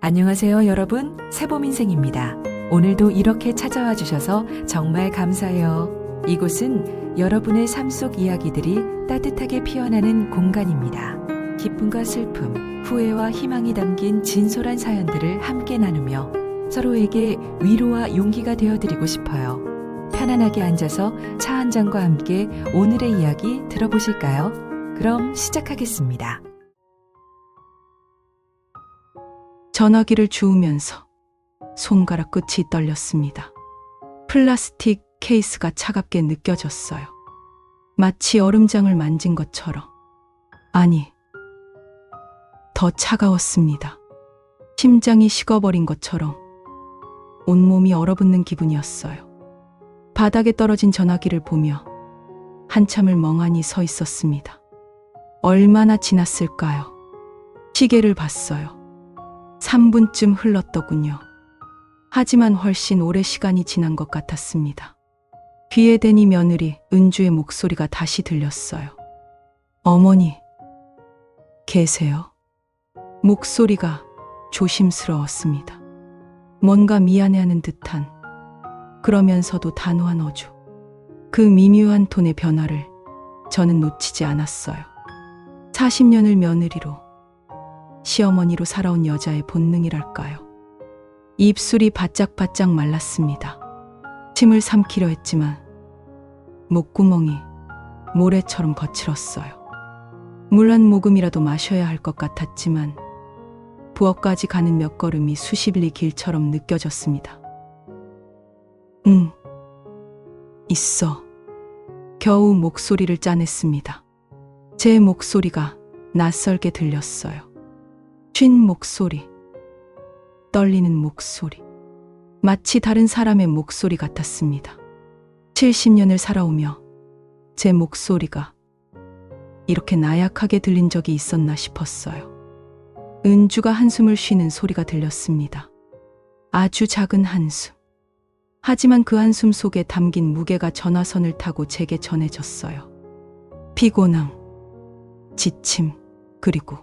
안녕하세요, 여러분. 새봄인생입니다. 오늘도 이렇게 찾아와 주셔서 정말 감사해요. 이곳은 여러분의 삶 속 이야기들이 따뜻하게 피어나는 공간입니다. 기쁨과 슬픔, 후회와 희망이 담긴 진솔한 사연들을 함께 나누며 서로에게 위로와 용기가 되어드리고 싶어요. 편안하게 앉아서 차 한 잔과 함께 오늘의 이야기 들어보실까요? 그럼 시작하겠습니다. 전화기를 주우면서 손가락 끝이 떨렸습니다. 플라스틱 케이스가 차갑게 느껴졌어요. 마치 얼음장을 만진 것처럼. 아니, 더 차가웠습니다. 심장이 식어버린 것처럼 온몸이 얼어붙는 기분이었어요. 바닥에 떨어진 전화기를 보며 한참을 멍하니 서 있었습니다. 얼마나 지났을까요? 시계를 봤어요. 3분쯤 흘렀더군요. 하지만 훨씬 오래 시간이 지난 것 같았습니다. 귀에 대니 며느리 은주의 목소리가 다시 들렸어요. 어머니, 계세요? 목소리가 조심스러웠습니다. 뭔가 미안해하는 듯한, 그러면서도 단호한 어조. 그 미묘한 톤의 변화를 저는 놓치지 않았어요. 40년을 며느리로, 시어머니로 살아온 여자의 본능이랄까요. 입술이 바짝바짝 말랐습니다. 침을 삼키려 했지만 목구멍이 모래처럼 거칠었어요. 물 한 모금이라도 마셔야 할 것 같았지만 부엌까지 가는 몇 걸음이 수십 리 길처럼 느껴졌습니다. 응, 있어. 겨우 목소리를 짜냈습니다. 제 목소리가 낯설게 들렸어요. 쉰 목소리, 떨리는 목소리, 마치 다른 사람의 목소리 같았습니다. 70년을 살아오며 제 목소리가 이렇게 나약하게 들린 적이 있었나 싶었어요. 은주가 한숨을 쉬는 소리가 들렸습니다. 아주 작은 한숨. 하지만 그 한숨 속에 담긴 무게가 전화선을 타고 제게 전해졌어요. 피곤함, 지침, 그리고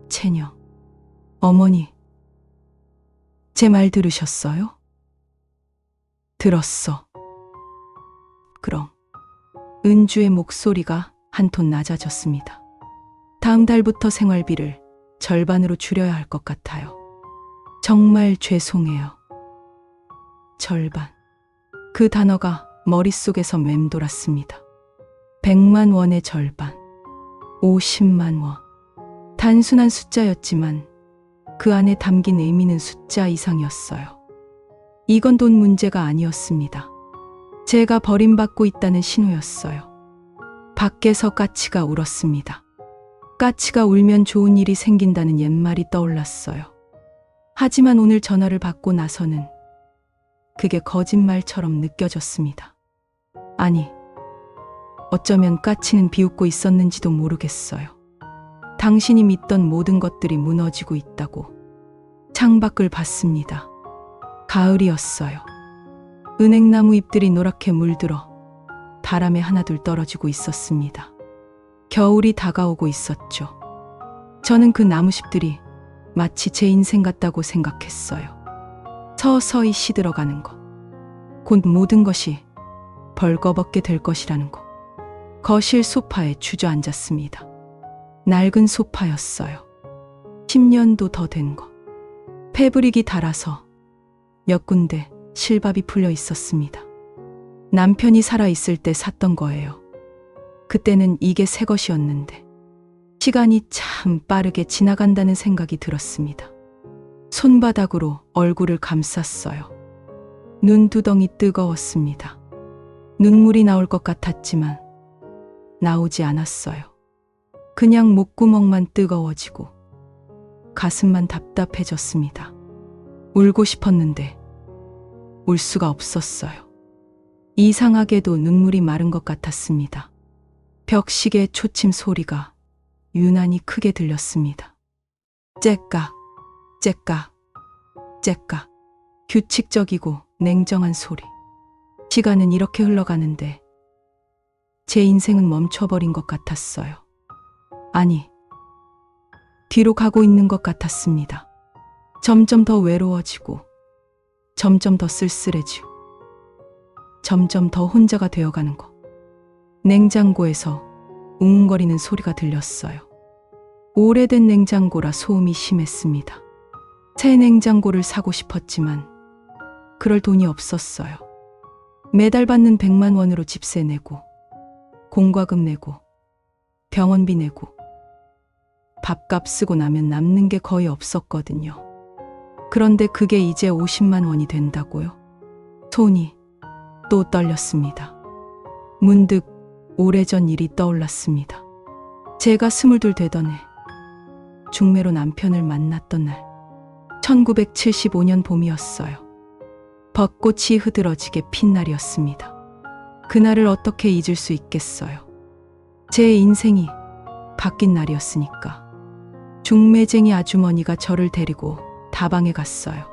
체녀. 어머니, 제 말 들으셨어요? 들었어. 그럼. 은주의 목소리가 한 톤 낮아졌습니다. 다음 달부터 생활비를 절반으로 줄여야 할 것 같아요. 정말 죄송해요. 절반. 그 단어가 머릿속에서 맴돌았습니다. 100만 원의 절반. 50만 원. 단순한 숫자였지만 그 안에 담긴 의미는 숫자 이상이었어요. 이건 돈 문제가 아니었습니다. 제가 버림받고 있다는 신호였어요. 밖에서 까치가 울었습니다. 까치가 울면 좋은 일이 생긴다는 옛말이 떠올랐어요. 하지만 오늘 전화를 받고 나서는 그게 거짓말처럼 느껴졌습니다. 아니, 어쩌면 까치는 비웃고 있었는지도 모르겠어요. 당신이 믿던 모든 것들이 무너지고 있다고. 창밖을 봤습니다. 가을이었어요. 은행나무 잎들이 노랗게 물들어 바람에 하나둘 떨어지고 있었습니다. 겨울이 다가오고 있었죠. 저는 그 나무잎들이 마치 제 인생 같다고 생각했어요. 서서히 시들어가는 것. 곧 모든 것이 벌거벗게 될 것이라는 것. 거실 소파에 주저앉았습니다. 낡은 소파였어요. 10년도 더 된 것. 패브릭이 닳아서 몇 군데 실밥이 풀려 있었습니다. 남편이 살아있을 때 샀던 거예요. 그때는 이게 새 것이었는데 시간이 참 빠르게 지나간다는 생각이 들었습니다. 손바닥으로 얼굴을 감쌌어요. 눈두덩이 뜨거웠습니다. 눈물이 나올 것 같았지만 나오지 않았어요. 그냥 목구멍만 뜨거워지고 가슴만 답답해졌습니다. 울고 싶었는데 울 수가 없었어요. 이상하게도 눈물이 마른 것 같았습니다. 벽시계 초침 소리가 유난히 크게 들렸습니다. 째깍, 째깍, 째깍. 규칙적이고 냉정한 소리. 시간은 이렇게 흘러가는데 제 인생은 멈춰버린 것 같았어요. 아니, 뒤로 가고 있는 것 같았습니다. 점점 더 외로워지고, 점점 더 쓸쓸해지고, 점점 더 혼자가 되어가는 것. 냉장고에서 웅웅거리는 소리가 들렸어요. 오래된 냉장고라 소음이 심했습니다. 새 냉장고를 사고 싶었지만 그럴 돈이 없었어요. 매달 받는 100만 원으로 집세 내고, 공과금 내고, 병원비 내고, 밥값 쓰고 나면 남는 게 거의 없었거든요. 그런데 그게 이제 50만 원이 된다고요? 손이 또 떨렸습니다. 문득 오래전 일이 떠올랐습니다. 제가 22 되던 해, 중매로 남편을 만났던 날, 1975년 봄이었어요. 벚꽃이 흐드러지게 핀 날이었습니다. 그날을 어떻게 잊을 수 있겠어요. 제 인생이 바뀐 날이었으니까. 중매쟁이 아주머니가 저를 데리고 다방에 갔어요.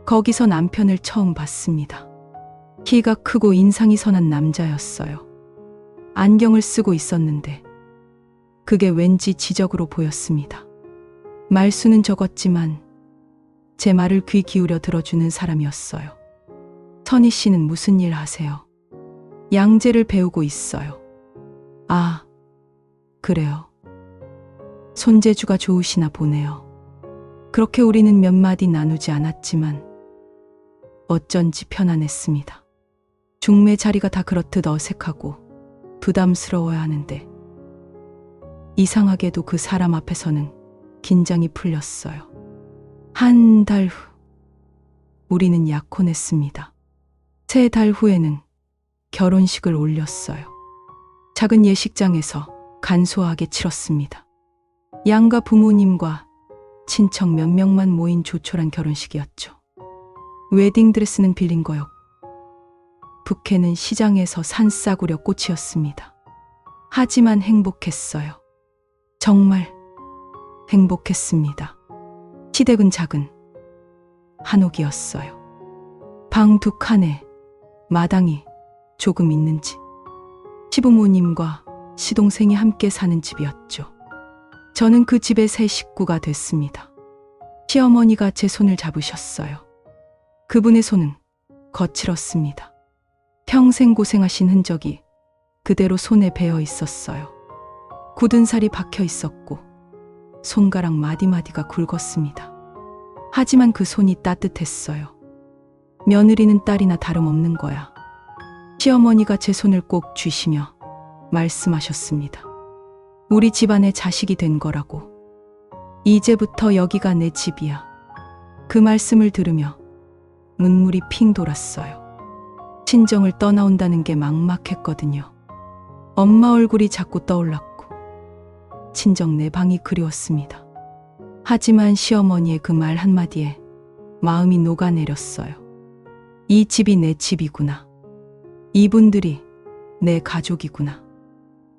거기서 남편을 처음 봤습니다. 키가 크고 인상이 선한 남자였어요. 안경을 쓰고 있었는데 그게 왠지 지적으로 보였습니다. 말수는 적었지만 제 말을 귀 기울여 들어주는 사람이었어요. 선희 씨는 무슨 일 하세요? 양재를 배우고 있어요. 아, 그래요. 손재주가 좋으시나 보네요. 그렇게 우리는 몇 마디 나누지 않았지만 어쩐지 편안했습니다. 중매 자리가 다 그렇듯 어색하고 부담스러워야 하는데 이상하게도 그 사람 앞에서는 긴장이 풀렸어요. 한 달 후, 우리는 약혼했습니다. 3달 후에는 결혼식을 올렸어요. 작은 예식장에서 간소하게 치렀습니다. 양가 부모님과 친척 몇 명만 모인 조촐한 결혼식이었죠. 웨딩드레스는 빌린 거였고, 부케는 시장에서 산 싸구려 꽃이었습니다. 하지만 행복했어요. 정말 행복했습니다. 시댁은 작은 한옥이었어요. 방 2칸에 마당이 조금 있는 집. 시부모님과 시동생이 함께 사는 집이었죠. 저는 그 집의 새 식구가 됐습니다. 시어머니가 제 손을 잡으셨어요. 그분의 손은 거칠었습니다. 평생 고생하신 흔적이 그대로 손에 배어 있었어요. 굳은 살이 박혀 있었고 손가락 마디마디가 굵었습니다. 하지만 그 손이 따뜻했어요. 며느리는 딸이나 다름없는 거야. 시어머니가 제 손을 꼭 쥐시며 말씀하셨습니다. 우리 집안의 자식이 된 거라고. 이제부터 여기가 내 집이야. 그 말씀을 들으며 눈물이 핑 돌았어요. 친정을 떠나온다는 게 막막했거든요. 엄마 얼굴이 자꾸 떠올랐고 친정 내 방이 그리웠습니다. 하지만 시어머니의 그 말 한마디에 마음이 녹아내렸어요. 이 집이 내 집이구나. 이분들이 내 가족이구나.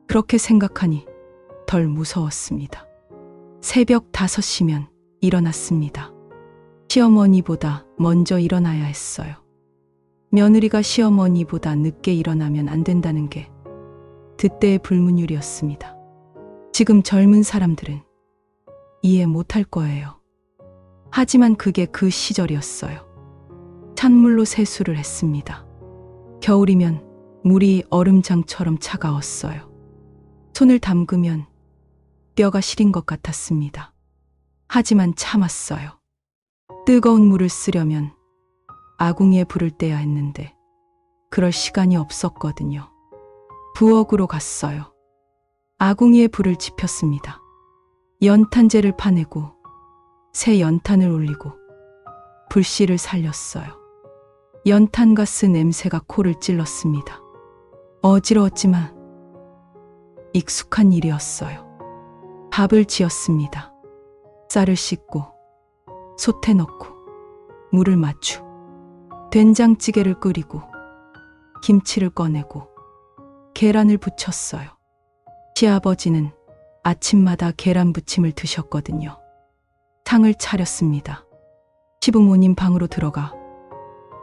그렇게 생각하니 덜 무서웠습니다. 새벽 5시면 일어났습니다. 시어머니보다 먼저 일어나야 했어요. 며느리가 시어머니보다 늦게 일어나면 안 된다는 게 그때의 불문율이었습니다. 지금 젊은 사람들은 이해 못할 거예요. 하지만 그게 그 시절이었어요. 찬물로 세수를 했습니다. 겨울이면 물이 얼음장처럼 차가웠어요. 손을 담그면 뼈가 시린 것 같았습니다. 하지만 참았어요. 뜨거운 물을 쓰려면 아궁이에 불을 떼야 했는데 그럴 시간이 없었거든요. 부엌으로 갔어요. 아궁이에 불을 지폈습니다. 연탄재를 파내고 새 연탄을 올리고 불씨를 살렸어요. 연탄가스 냄새가 코를 찔렀습니다. 어지러웠지만 익숙한 일이었어요. 밥을 지었습니다. 쌀을 씻고 솥에 넣고 물을 맞추 된장찌개를 끓이고 김치를 꺼내고 계란을 부쳤어요. 시아버지는 아침마다 계란 부침을 드셨거든요. 상을 차렸습니다. 시부모님 방으로 들어가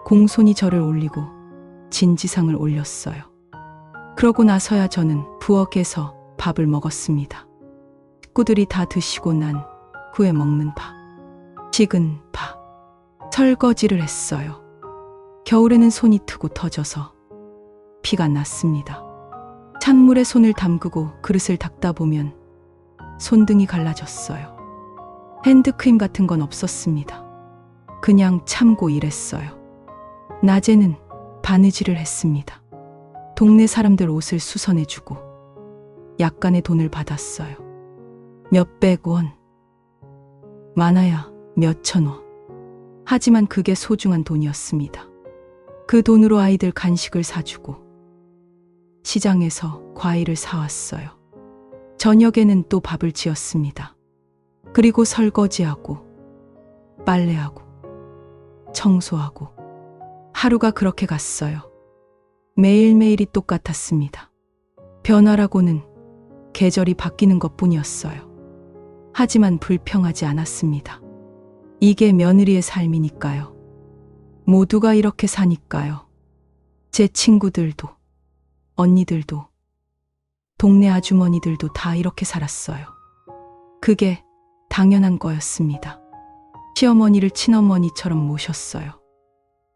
공손히 절을 올리고 진지상을 올렸어요. 그러고 나서야 저는 부엌에서 밥을 먹었습니다. 식구들이 다 드시고 난 후에 먹는 밥. 식은 밥, 설거지를 했어요. 겨울에는 손이 트고 터져서 피가 났습니다. 찬물에 손을 담그고 그릇을 닦다 보면 손등이 갈라졌어요. 핸드크림 같은 건 없었습니다. 그냥 참고 일했어요. 낮에는 바느질을 했습니다. 동네 사람들 옷을 수선해주고 약간의 돈을 받았어요. 몇백 원, 많아야 몇천 원. 하지만 그게 소중한 돈이었습니다. 그 돈으로 아이들 간식을 사주고 시장에서 과일을 사왔어요. 저녁에는 또 밥을 지었습니다. 그리고 설거지하고 빨래하고 청소하고 하루가 그렇게 갔어요. 매일매일이 똑같았습니다. 변화라고는 계절이 바뀌는 것뿐이었어요. 하지만 불평하지 않았습니다. 이게 며느리의 삶이니까요. 모두가 이렇게 사니까요. 제 친구들도, 언니들도, 동네 아주머니들도 다 이렇게 살았어요. 그게 당연한 거였습니다. 시어머니를 친어머니처럼 모셨어요.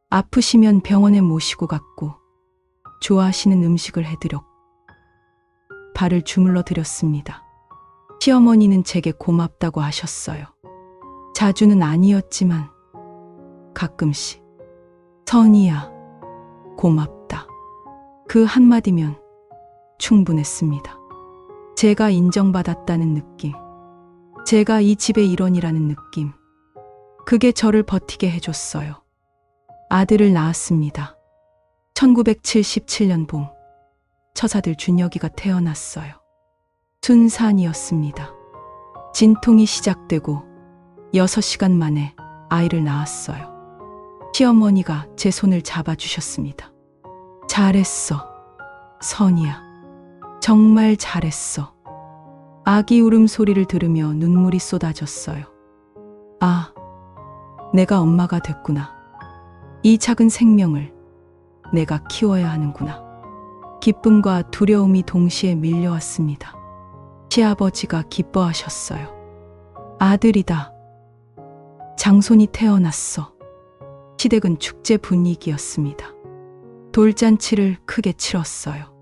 아프시면 병원에 모시고 갔고, 좋아하시는 음식을 해드렸고, 발을 주물러 드렸습니다. 시어머니는 제게 고맙다고 하셨어요. 자주는 아니었지만 가끔씩 선이야, 고맙다. 그 한마디면 충분했습니다. 제가 인정받았다는 느낌, 제가 이 집의 일원이라는 느낌, 그게 저를 버티게 해줬어요. 아들을 낳았습니다. 1977년 봄, 처사들 준혁이가 태어났어요. 순산이었습니다. 진통이 시작되고 6시간 만에 아이를 낳았어요. 시어머니가 제 손을 잡아주셨습니다. 잘했어, 선이야. 정말 잘했어. 아기 울음소리를 들으며 눈물이 쏟아졌어요. 아, 내가 엄마가 됐구나. 이 작은 생명을 내가 키워야 하는구나. 기쁨과 두려움이 동시에 밀려왔습니다. 시아버지가 기뻐하셨어요. 아들이다. 장손이 태어났어. 시댁은 축제 분위기였습니다. 돌잔치를 크게 치렀어요.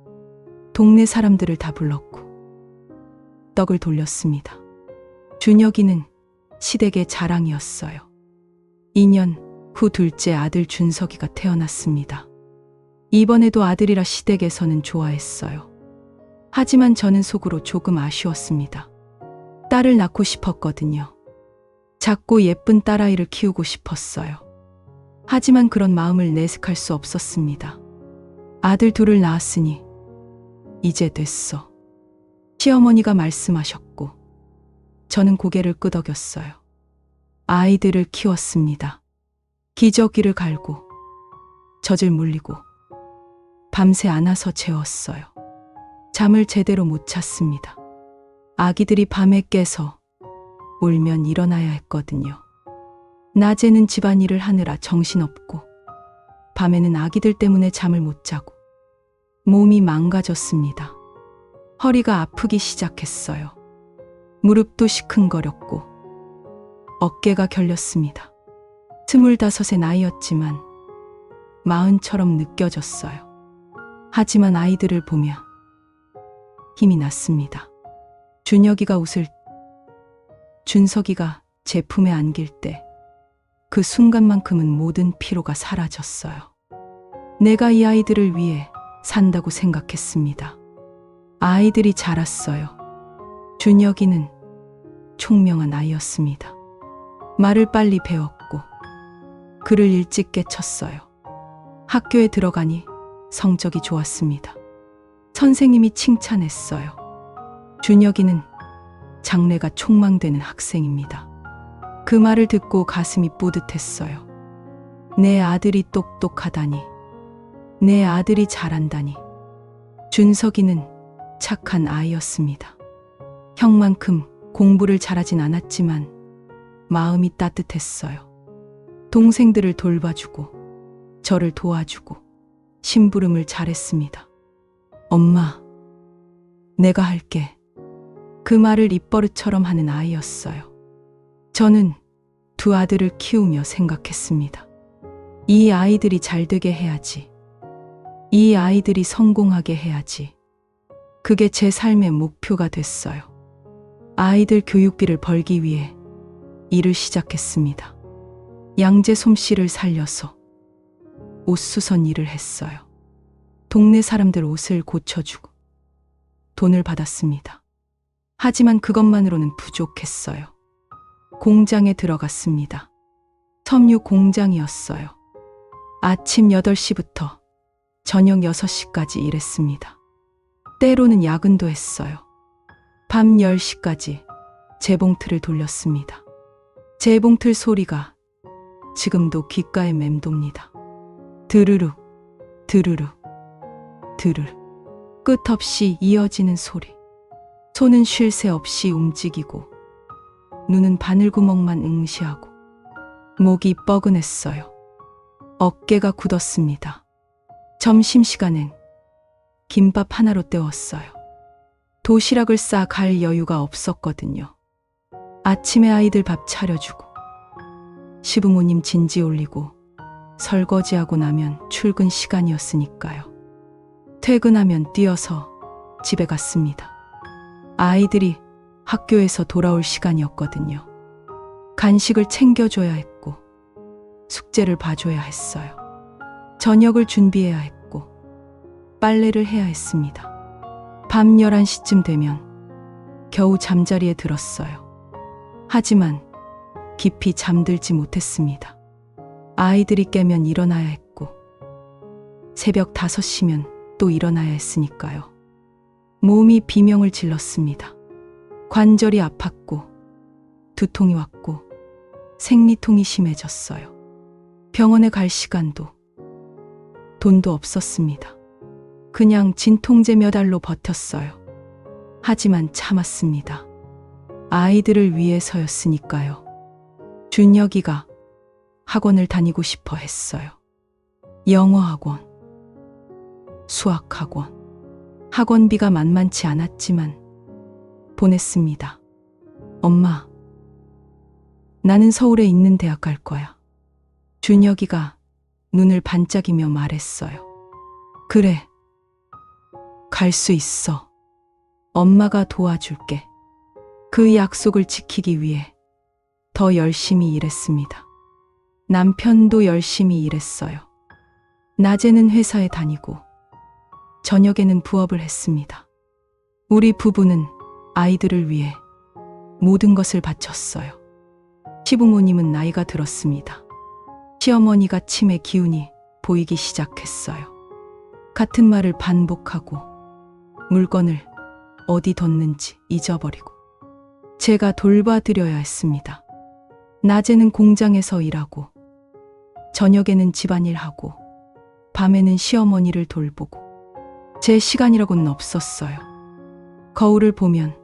동네 사람들을 다 불렀고 떡을 돌렸습니다. 준혁이는 시댁의 자랑이었어요. 2년 후 둘째 아들 준석이가 태어났습니다. 이번에도 아들이라 시댁에서는 좋아했어요. 하지만 저는 속으로 조금 아쉬웠습니다. 딸을 낳고 싶었거든요. 작고 예쁜 딸아이를 키우고 싶었어요. 하지만 그런 마음을 내색할 수 없었습니다. 아들 둘을 낳았으니 이제 됐어. 시어머니가 말씀하셨고 저는 고개를 끄덕였어요. 아이들을 키웠습니다. 기저귀를 갈고 젖을 물리고 밤새 안아서 재웠어요. 잠을 제대로 못 잤습니다. 아기들이 밤에 깨서 울면 일어나야 했거든요. 낮에는 집안일을 하느라 정신없고 밤에는 아기들 때문에 잠을 못 자고 몸이 망가졌습니다. 허리가 아프기 시작했어요. 무릎도 시큰거렸고 어깨가 결렸습니다. 25의 나이였지만 40처럼 느껴졌어요. 하지만 아이들을 보며 힘이 났습니다. 준혁이가 웃을 때, 준석이가 제 품에 안길 때 그 순간만큼은 모든 피로가 사라졌어요. 내가 이 아이들을 위해 산다고 생각했습니다. 아이들이 자랐어요. 준혁이는 총명한 아이였습니다. 말을 빨리 배웠고 글을 일찍 깨쳤어요. 학교에 들어가니 성적이 좋았습니다. 선생님이 칭찬했어요. 준혁이는 장래가 촉망되는 학생입니다. 그 말을 듣고 가슴이 뿌듯했어요. 내 아들이 똑똑하다니, 내 아들이 잘한다니. 준석이는 착한 아이였습니다. 형만큼 공부를 잘하진 않았지만 마음이 따뜻했어요. 동생들을 돌봐주고 저를 도와주고 심부름을 잘했습니다. 엄마, 내가 할게. 그 말을 입버릇처럼 하는 아이였어요. 저는 두 아들을 키우며 생각했습니다. 이 아이들이 잘 되게 해야지. 이 아이들이 성공하게 해야지. 그게 제 삶의 목표가 됐어요. 아이들 교육비를 벌기 위해 일을 시작했습니다. 양재 솜씨를 살려서 옷수선 일을 했어요. 동네 사람들 옷을 고쳐주고 돈을 받았습니다. 하지만 그것만으로는 부족했어요. 공장에 들어갔습니다. 섬유 공장이었어요. 아침 8시부터 저녁 6시까지 일했습니다. 때로는 야근도 했어요. 밤 10시까지 재봉틀을 돌렸습니다. 재봉틀 소리가 지금도 귓가에 맴돕니다. 드르륵, 드르륵, 드르륵. 끝없이 이어지는 소리. 손은 쉴 새 없이 움직이고 눈은 바늘구멍만 응시하고 목이 뻐근했어요. 어깨가 굳었습니다. 점심시간엔 김밥 하나로 때웠어요. 도시락을 싸 갈 여유가 없었거든요. 아침에 아이들 밥 차려주고 시부모님 진지 올리고 설거지하고 나면 출근 시간이었으니까요. 퇴근하면 뛰어서 집에 갔습니다. 아이들이 학교에서 돌아올 시간이었거든요. 간식을 챙겨줘야 했고 숙제를 봐줘야 했어요. 저녁을 준비해야 했고 빨래를 해야 했습니다. 밤 11시쯤 되면 겨우 잠자리에 들었어요. 하지만 깊이 잠들지 못했습니다. 아이들이 깨면 일어나야 했고 새벽 5시면 또 일어나야 했으니까요. 몸이 비명을 질렀습니다. 관절이 아팠고 두통이 왔고 생리통이 심해졌어요. 병원에 갈 시간도 돈도 없었습니다. 그냥 진통제 몇 알로 버텼어요. 하지만 참았습니다. 아이들을 위해서였으니까요. 준혁이가 학원을 다니고 싶어 했어요. 영어학원, 수학학원. 학원비가 만만치 않았지만 보냈습니다. 엄마, 나는 서울에 있는 대학 갈 거야. 준혁이가 눈을 반짝이며 말했어요. 그래, 갈 수 있어. 엄마가 도와줄게. 그 약속을 지키기 위해 더 열심히 일했습니다. 남편도 열심히 일했어요. 낮에는 회사에 다니고 저녁에는 부업을 했습니다. 우리 부부는 아이들을 위해 모든 것을 바쳤어요. 시부모님은 나이가 들었습니다. 시어머니가 치매 기운이 보이기 시작했어요. 같은 말을 반복하고 물건을 어디 뒀는지 잊어버리고 제가 돌봐드려야 했습니다. 낮에는 공장에서 일하고 저녁에는 집안일하고 밤에는 시어머니를 돌보고 제 시간이라고는 없었어요. 거울을 보면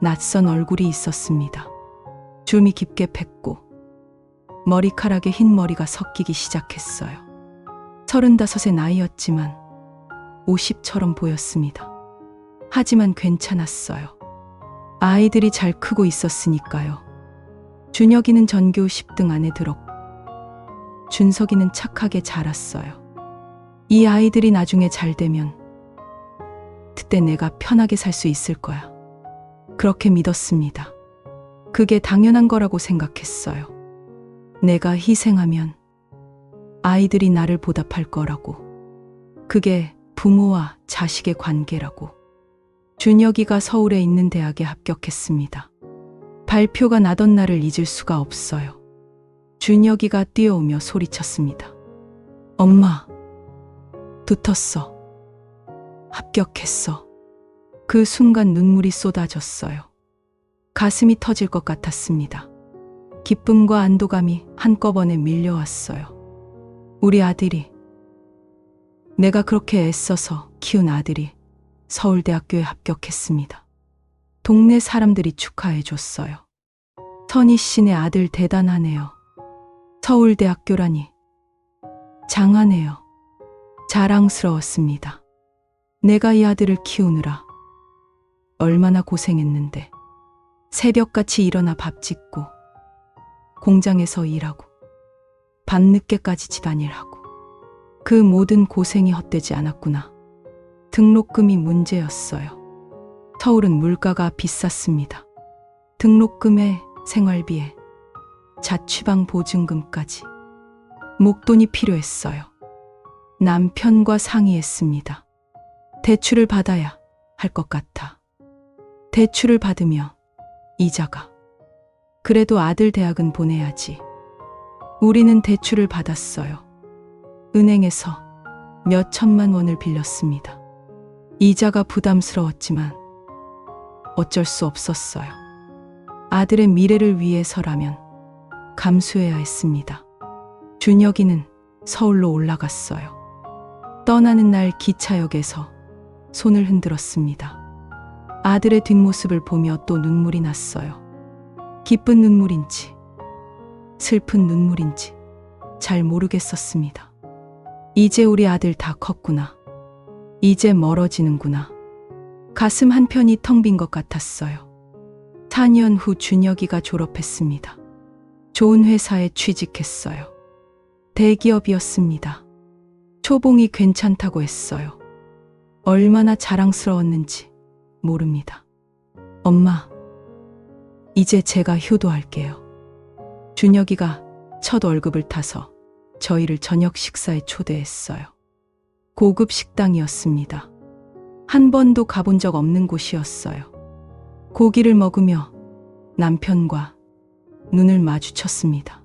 낯선 얼굴이 있었습니다. 줌이 깊게 팼고 머리카락에 흰 머리가 섞이기 시작했어요. 35의 나이였지만 50처럼 보였습니다. 하지만 괜찮았어요. 아이들이 잘 크고 있었으니까요. 준혁이는 전교 10등 안에 들었고 준석이는 착하게 자랐어요. 이 아이들이 나중에 잘 되면 그때 내가 편하게 살 수 있을 거야. 그렇게 믿었습니다. 그게 당연한 거라고 생각했어요. 내가 희생하면 아이들이 나를 보답할 거라고. 그게 부모와 자식의 관계라고. 준혁이가 서울에 있는 대학에 합격했습니다. 발표가 나던 날을 잊을 수가 없어요. 준혁이가 뛰어오며 소리쳤습니다. 엄마, 붙었어. 합격했어. 그 순간 눈물이 쏟아졌어요. 가슴이 터질 것 같았습니다. 기쁨과 안도감이 한꺼번에 밀려왔어요. 우리 아들이, 내가 그렇게 애써서 키운 아들이 서울대학교에 합격했습니다. 동네 사람들이 축하해줬어요. 선희 씨네 아들 대단하네요. 서울대학교라니. 장하네요. 자랑스러웠습니다. 내가 이 아들을 키우느라 얼마나 고생했는데. 새벽같이 일어나 밥 짓고 공장에서 일하고 밤늦게까지 집안일하고 그 모든 고생이 헛되지 않았구나. 등록금이 문제였어요. 서울은 물가가 비쌌습니다. 등록금에 생활비에 자취방 보증금까지 목돈이 필요했어요. 남편과 상의했습니다. 대출을 받아야 할 것 같아. 대출을 받으며 이자가. 그래도 아들 대학은 보내야지. 우리는 대출을 받았어요. 은행에서 몇 천만 원을 빌렸습니다. 이자가 부담스러웠지만 어쩔 수 없었어요. 아들의 미래를 위해서라면 감수해야 했습니다. 준혁이는 서울로 올라갔어요. 떠나는 날 기차역에서 손을 흔들었습니다. 아들의 뒷모습을 보며 또 눈물이 났어요. 기쁜 눈물인지 슬픈 눈물인지 잘 모르겠었습니다. 이제 우리 아들 다 컸구나. 이제 멀어지는구나. 가슴 한편이 텅 빈 것 같았어요. 4년 후 준혁이가 졸업했습니다. 좋은 회사에 취직했어요. 대기업이었습니다. 초봉이 괜찮다고 했어요. 얼마나 자랑스러웠는지 모릅니다. 엄마, 이제 제가 효도할게요. 준혁이가 첫 월급을 타서 저희를 저녁 식사에 초대했어요. 고급 식당이었습니다. 한 번도 가본 적 없는 곳이었어요. 고기를 먹으며 남편과 눈을 마주쳤습니다.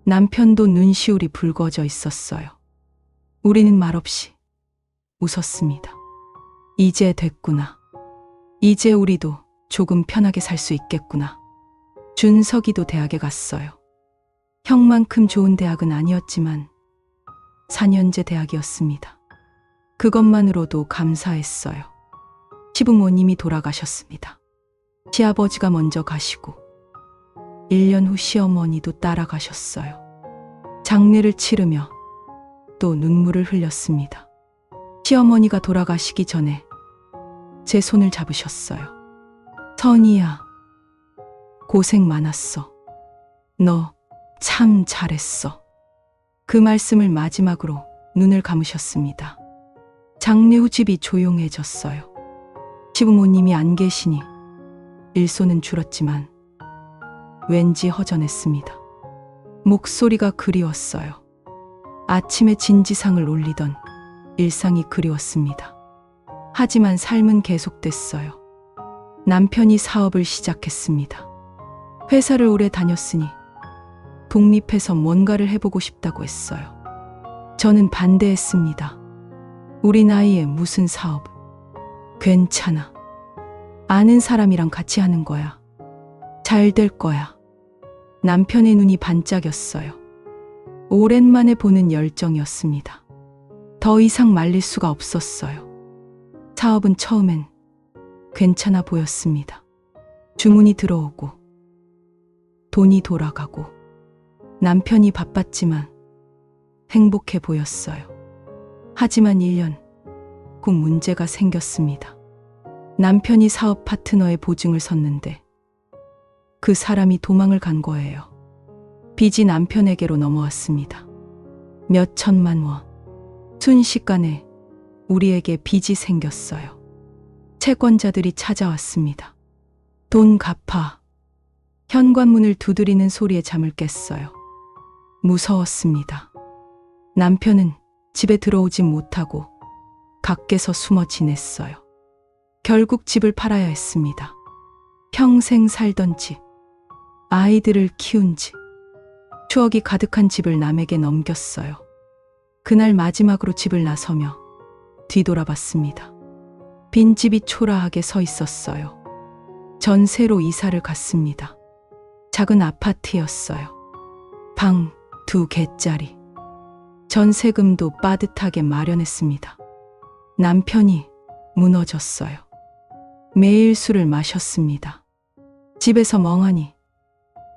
남편도 눈시울이 붉어져 있었어요. 우리는 말없이 웃었습니다. 이제 됐구나. 이제 우리도 조금 편하게 살 수 있겠구나. 준석이도 대학에 갔어요. 형만큼 좋은 대학은 아니었지만 4년제 대학이었습니다. 그것만으로도 감사했어요. 시부모님이 돌아가셨습니다. 시아버지가 먼저 가시고 1년 후 시어머니도 따라가셨어요. 장례를 치르며 또 눈물을 흘렸습니다. 시어머니가 돌아가시기 전에 제 손을 잡으셨어요. 선이야, 고생 많았어. 너 참 잘했어. 그 말씀을 마지막으로 눈을 감으셨습니다. 장례 후 집이 조용해졌어요. 시부모님이 안 계시니 일손은 줄었지만 왠지 허전했습니다. 목소리가 그리웠어요. 아침에 진지상을 올리던 일상이 그리웠습니다. 하지만 삶은 계속됐어요. 남편이 사업을 시작했습니다. 회사를 오래 다녔으니 독립해서 뭔가를 해보고 싶다고 했어요. 저는 반대했습니다. 우리 나이에 무슨 사업? 괜찮아. 아는 사람이랑 같이 하는 거야. 잘 될 거야. 남편의 눈이 반짝였어요. 오랜만에 보는 열정이었습니다. 더 이상 말릴 수가 없었어요. 사업은 처음엔 괜찮아 보였습니다. 주문이 들어오고 돈이 돌아가고 남편이 바빴지만 행복해 보였어요. 하지만 1년 후 문제가 생겼습니다. 남편이 사업 파트너의 보증을 섰는데 그 사람이 도망을 간 거예요. 빚이 남편에게로 넘어왔습니다. 몇 천만 원. 순식간에 우리에게 빚이 생겼어요. 채권자들이 찾아왔습니다. 돈 갚아. 현관문을 두드리는 소리에 잠을 깼어요. 무서웠습니다. 남편은 집에 들어오지 못하고 밖에서 숨어 지냈어요. 결국 집을 팔아야 했습니다. 평생 살던 집, 아이들을 키운 집, 추억이 가득한 집을 남에게 넘겼어요. 그날 마지막으로 집을 나서며 뒤돌아봤습니다. 빈집이 초라하게 서 있었어요. 전세로 이사를 갔습니다. 작은 아파트였어요. 방 2개짜리. 전세금도 빠듯하게 마련했습니다. 남편이 무너졌어요. 매일 술을 마셨습니다. 집에서 멍하니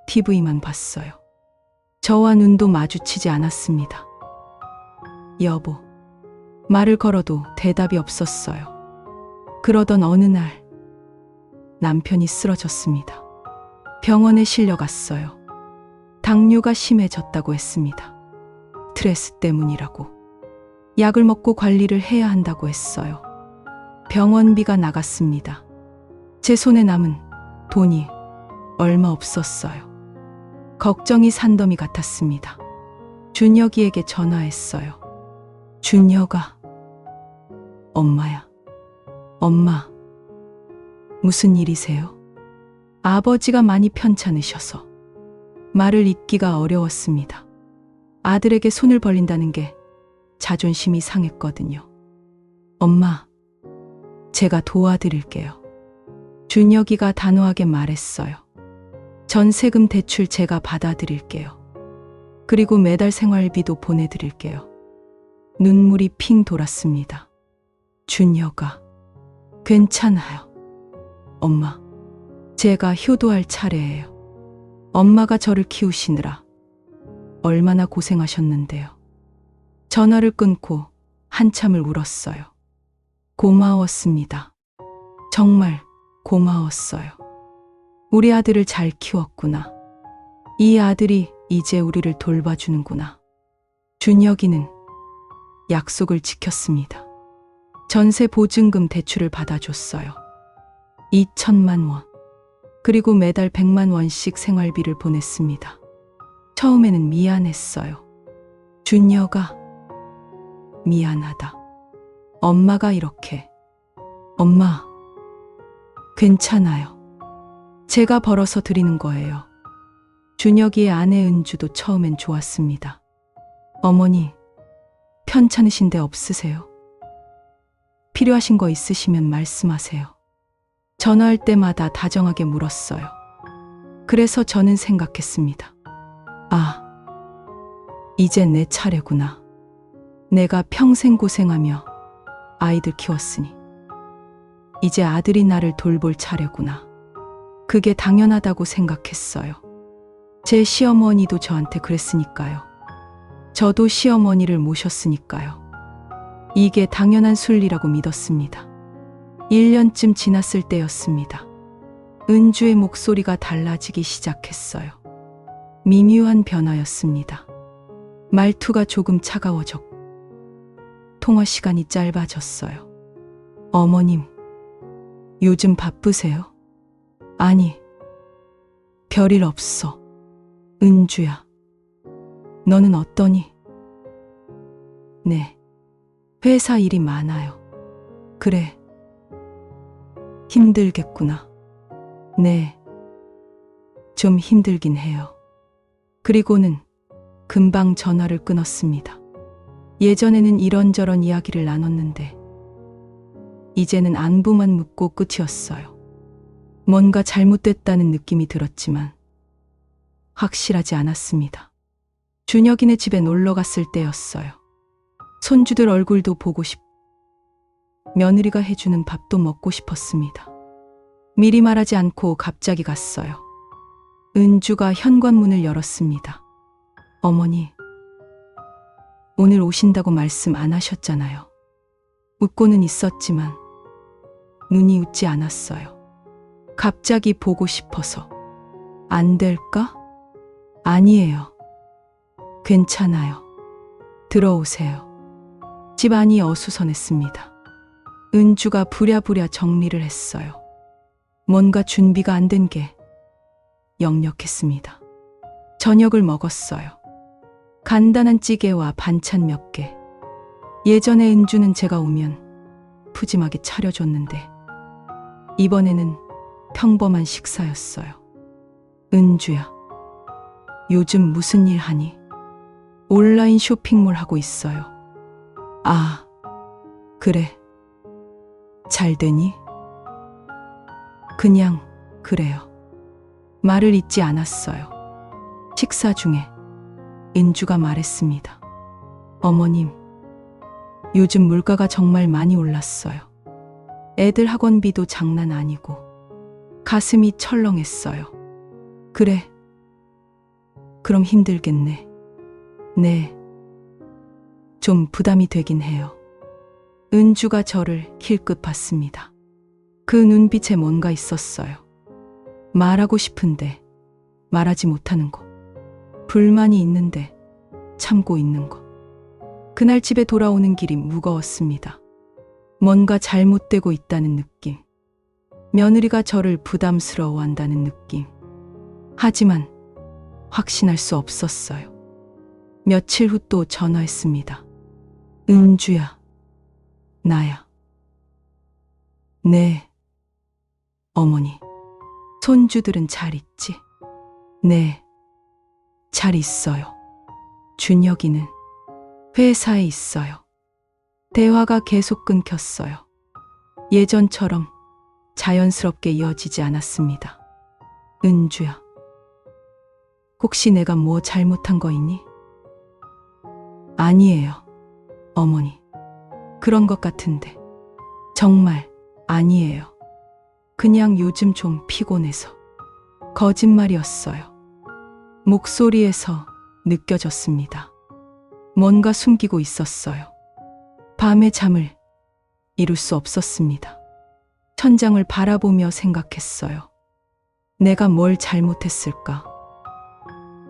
TV만 봤어요. 저와 눈도 마주치지 않았습니다. 여보, 말을 걸어도 대답이 없었어요. 그러던 어느 날 남편이 쓰러졌습니다. 병원에 실려갔어요. 당뇨가 심해졌다고 했습니다. 스트레스 때문이라고. 약을 먹고 관리를 해야 한다고 했어요. 병원비가 나갔습니다. 제 손에 남은 돈이 얼마 없었어요. 걱정이 산더미 같았습니다. 준혁이에게 전화했어요. 준혁아, 엄마야. 엄마, 무슨 일이세요? 아버지가 많이 편찮으셔서 말을 잇기가 어려웠습니다. 아들에게 손을 벌린다는 게 자존심이 상했거든요. 엄마, 제가 도와드릴게요. 준혁이가 단호하게 말했어요. 전세금 대출 제가 받아드릴게요. 그리고 매달 생활비도 보내드릴게요. 눈물이 핑 돌았습니다. 준혁아, 괜찮아요. 엄마, 제가 효도할 차례예요. 엄마가 저를 키우시느라 얼마나 고생하셨는데요. 전화를 끊고 한참을 울었어요. 고마웠습니다. 정말 고마웠어요. 우리 아들을 잘 키웠구나. 이 아들이 이제 우리를 돌봐주는구나. 준혁이는 약속을 지켰습니다. 전세 보증금 대출을 받아줬어요. 2천만 원. 그리고 매달 100만 원씩 생활비를 보냈습니다. 처음에는 미안했어요. 준혁아, 미안하다. 엄마가 이렇게. 엄마, 괜찮아요. 제가 벌어서 드리는 거예요. 준혁이의 아내 은주도 처음엔 좋았습니다. 어머니, 편찮으신 데 없으세요? 필요하신 거 있으시면 말씀하세요. 전화할 때마다 다정하게 물었어요. 그래서 저는 생각했습니다. 아, 이제 내 차례구나. 내가 평생 고생하며 아이들 키웠으니 이제 아들이 나를 돌볼 차례구나. 그게 당연하다고 생각했어요. 제 시어머니도 저한테 그랬으니까요. 저도 시어머니를 모셨으니까요. 이게 당연한 순리라고 믿었습니다. 1년쯤 지났을 때였습니다. 은주의 목소리가 달라지기 시작했어요. 미묘한 변화였습니다. 말투가 조금 차가워졌고 통화 시간이 짧아졌어요. 어머님, 요즘 바쁘세요? 아니, 별일 없어. 은주야, 너는 어떠니? 네, 회사 일이 많아요. 그래, 힘들겠구나. 네, 좀 힘들긴 해요. 그리고는 금방 전화를 끊었습니다. 예전에는 이런저런 이야기를 나눴는데 이제는 안부만 묻고 끝이었어요. 뭔가 잘못됐다는 느낌이 들었지만 확실하지 않았습니다. 준혁이네 집에 놀러 갔을 때였어요. 손주들 얼굴도 보고 며느리가 해주는 밥도 먹고 싶었습니다. 미리 말하지 않고 갑자기 갔어요. 은주가 현관문을 열었습니다. 어머니, 오늘 오신다고 말씀 안 하셨잖아요. 웃고는 있었지만 눈이 웃지 않았어요. 갑자기 보고 싶어서. 안 될까? 아니에요. 괜찮아요. 들어오세요. 집 안이 어수선했습니다. 은주가 부랴부랴 정리를 했어요. 뭔가 준비가 안 된 게 역력했습니다. 저녁을 먹었어요. 간단한 찌개와 반찬 몇 개. 예전에 은주는 제가 오면 푸짐하게 차려줬는데 이번에는 평범한 식사였어요. 은주야, 요즘 무슨 일 하니? 온라인 쇼핑몰 하고 있어요. 아, 그래. 잘 되니? 그냥 그래요. 말을 잇지 않았어요. 식사 중에 은주가 말했습니다. 어머님, 요즘 물가가 정말 많이 올랐어요. 애들 학원비도 장난 아니고 가슴이 철렁했어요. 그래. 그럼 힘들겠네. 네. 좀 부담이 되긴 해요. 은주가 저를 힐끗 봤습니다. 그 눈빛에 뭔가 있었어요. 말하고 싶은데 말하지 못하는 거. 불만이 있는데 참고 있는 것. 그날 집에 돌아오는 길이 무거웠습니다. 뭔가 잘못되고 있다는 느낌. 며느리가 저를 부담스러워한다는 느낌. 하지만 확신할 수 없었어요. 며칠 후 또 전화했습니다. 은주야, 나야. 네. 어머니, 손주들은 잘 있지? 네, 잘 있어요. 준혁이는 회사에 있어요. 대화가 계속 끊겼어요. 예전처럼 자연스럽게 이어지지 않았습니다. 은주야, 혹시 내가 뭐 잘못한 거 있니? 아니에요, 어머니. 그런 것 같은데. 정말 아니에요. 그냥 요즘 좀 피곤해서. 거짓말이었어요. 목소리에서 느껴졌습니다. 뭔가 숨기고 있었어요. 밤에 잠을 이룰 수 없었습니다. 천장을 바라보며 생각했어요. 내가 뭘 잘못했을까?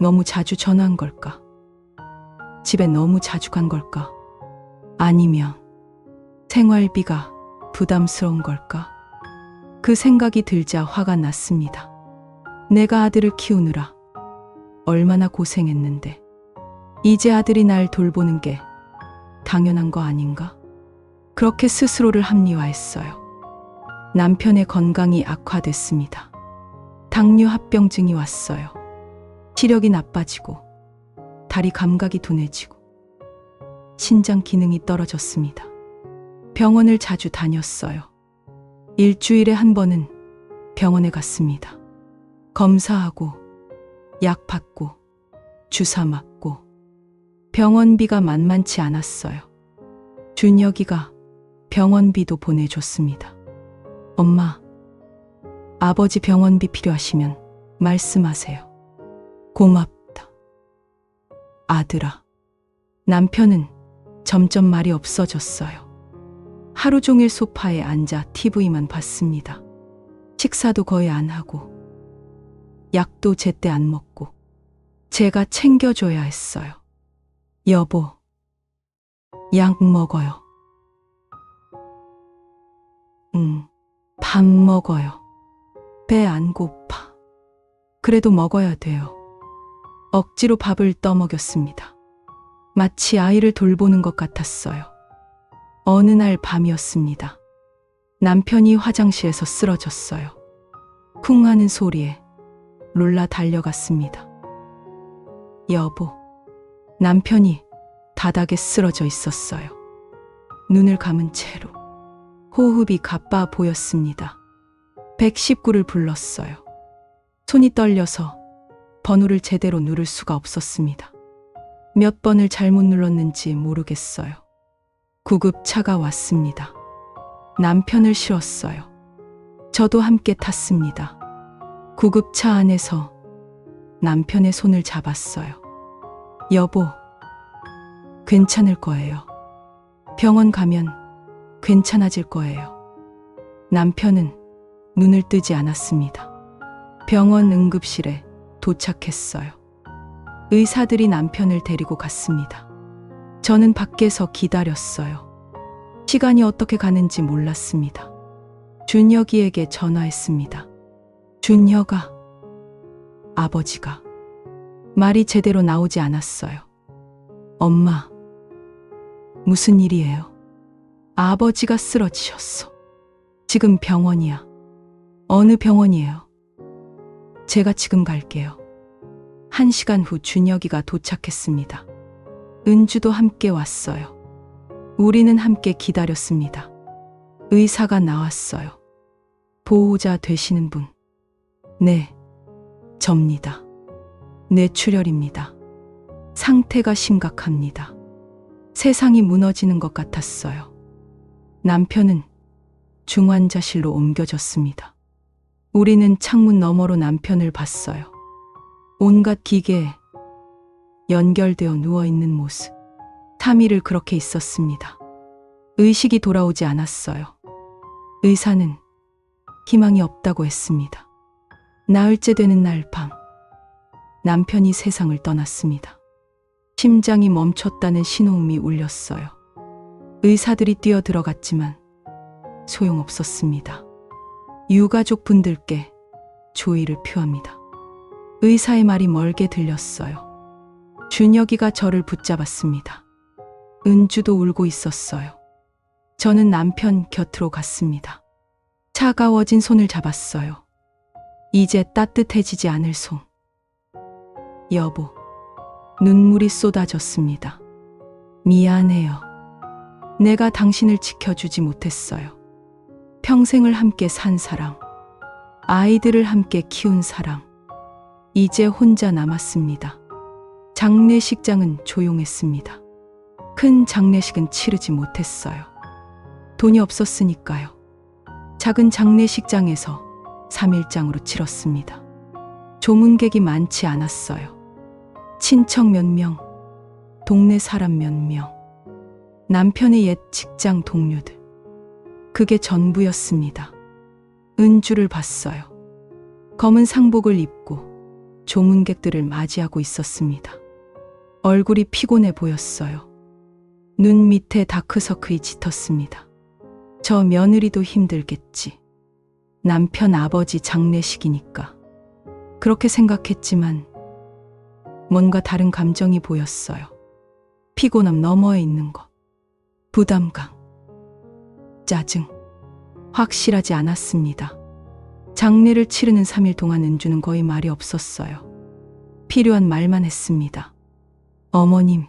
너무 자주 전화한 걸까? 집에 너무 자주 간 걸까? 아니면 생활비가 부담스러운 걸까? 그 생각이 들자 화가 났습니다. 내가 아들을 키우느라 얼마나 고생했는데 이제 아들이 날 돌보는 게 당연한 거 아닌가? 그렇게 스스로를 합리화했어요. 남편의 건강이 악화됐습니다. 당뇨 합병증이 왔어요. 시력이 나빠지고 다리 감각이 둔해지고 신장 기능이 떨어졌습니다. 병원을 자주 다녔어요. 일주일에 한 번은 병원에 갔습니다. 검사하고 약 받고 주사 맞고 병원비가 만만치 않았어요. 준혁이가 병원비도 보내줬습니다. 엄마, 아버지 병원비 필요하시면 말씀하세요. 고맙다. 아들아. 남편은 점점 말이 없어졌어요. 하루 종일 소파에 앉아 TV만 봤습니다. 식사도 거의 안 하고 약도 제때 안 먹고 제가 챙겨줘야 했어요. 여보, 약 먹어요. 밥 먹어요. 배 안 고파. 그래도 먹어야 돼요. 억지로 밥을 떠먹였습니다. 마치 아이를 돌보는 것 같았어요. 어느 날 밤이었습니다. 남편이 화장실에서 쓰러졌어요. 쿵 하는 소리에 놀라 달려갔습니다. 여보, 남편이 바닥에 쓰러져 있었어요. 눈을 감은 채로 호흡이 가빠 보였습니다. 119를 불렀어요. 손이 떨려서 번호를 제대로 누를 수가 없었습니다. 몇 번을 잘못 눌렀는지 모르겠어요. 구급차가 왔습니다. 남편을 실었어요. 저도 함께 탔습니다. 구급차 안에서 남편의 손을 잡았어요. 여보, 괜찮을 거예요. 병원 가면 괜찮아질 거예요. 남편은 눈을 뜨지 않았습니다. 병원 응급실에 도착했어요. 의사들이 남편을 데리고 갔습니다. 저는 밖에서 기다렸어요. 시간이 어떻게 가는지 몰랐습니다. 준혁이에게 전화했습니다. 준혁아, 아버지가. 말이 제대로 나오지 않았어요. 엄마, 무슨 일이에요? 아버지가 쓰러지셨어. 지금 병원이야. 어느 병원이에요? 제가 지금 갈게요. 1시간 후 준혁이가 도착했습니다. 은주도 함께 왔어요. 우리는 함께 기다렸습니다. 의사가 나왔어요. 보호자 되시는 분. 네, 접니다. 뇌출혈입니다. 상태가 심각합니다. 세상이 무너지는 것 같았어요. 남편은 중환자실로 옮겨졌습니다. 우리는 창문 너머로 남편을 봤어요. 온갖 기계에 연결되어 누워있는 모습. 3일을 그렇게 있었습니다. 의식이 돌아오지 않았어요. 의사는 희망이 없다고 했습니다. 나흘째 되는 날 밤, 남편이 세상을 떠났습니다. 심장이 멈췄다는 신호음이 울렸어요. 의사들이 뛰어 들어갔지만 소용없었습니다. 유가족 분들께 조의를 표합니다. 의사의 말이 멀게 들렸어요. 준혁이가 저를 붙잡았습니다. 은주도 울고 있었어요. 저는 남편 곁으로 갔습니다. 차가워진 손을 잡았어요. 이제 따뜻해지지 않을 손. 여보, 눈물이 쏟아졌습니다. 미안해요. 내가 당신을 지켜주지 못했어요. 평생을 함께 산 사람, 아이들을 함께 키운 사람, 이제 혼자 남았습니다. 장례식장은 조용했습니다. 큰 장례식은 치르지 못했어요. 돈이 없었으니까요. 작은 장례식장에서 3일장으로 치렀습니다. 조문객이 많지 않았어요. 친척 몇 명, 동네 사람 몇 명, 남편의 옛 직장 동료들. 그게 전부였습니다. 은주를 봤어요. 검은 상복을 입고 조문객들을 맞이하고 있었습니다. 얼굴이 피곤해 보였어요. 눈 밑에 다크서클이 짙었습니다. 저 며느리도 힘들겠지. 남편 아버지 장례식이니까. 그렇게 생각했지만 뭔가 다른 감정이 보였어요. 피곤함 너머에 있는 것. 부담감. 짜증. 확실하지 않았습니다. 장례를 치르는 3일 동안 은주는 거의 말이 없었어요. 필요한 말만 했습니다. 어머님,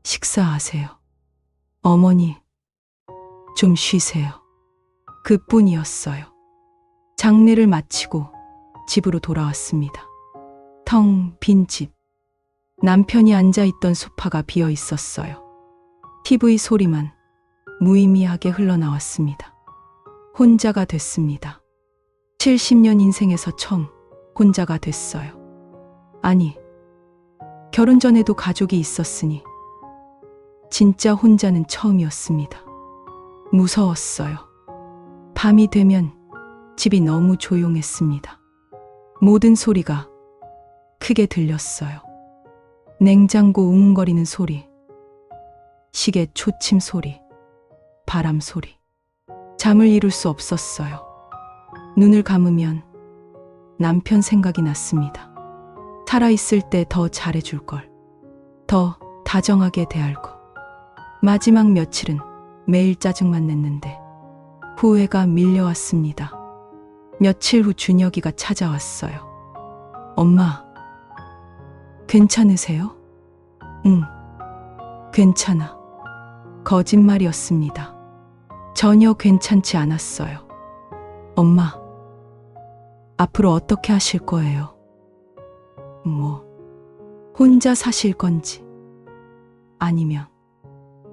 식사하세요. 어머니, 좀 쉬세요. 그뿐이었어요. 장례를 마치고 집으로 돌아왔습니다. 텅 빈 집. 남편이 앉아있던 소파가 비어 있었어요. TV 소리만 무의미하게 흘러나왔습니다. 혼자가 됐습니다. 70년 인생에서 처음 혼자가 됐어요. 아니, 결혼 전에도 가족이 있었으니 진짜 혼자는 처음이었습니다. 무서웠어요. 밤이 되면 집이 너무 조용했습니다. 모든 소리가 크게 들렸어요. 냉장고 웅웅거리는 소리, 시계 초침 소리, 바람 소리. 잠을 이룰 수 없었어요. 눈을 감으면 남편 생각이 났습니다. 살아있을 때 더 잘해줄 걸, 더 다정하게 대할 거. 마지막 며칠은 매일 짜증만 냈는데 후회가 밀려왔습니다. 며칠 후 준혁이가 찾아왔어요. 엄마, 괜찮으세요? 응, 괜찮아. 거짓말이었습니다. 전혀 괜찮지 않았어요. 엄마, 앞으로 어떻게 하실 거예요? 혼자 사실 건지, 아니면.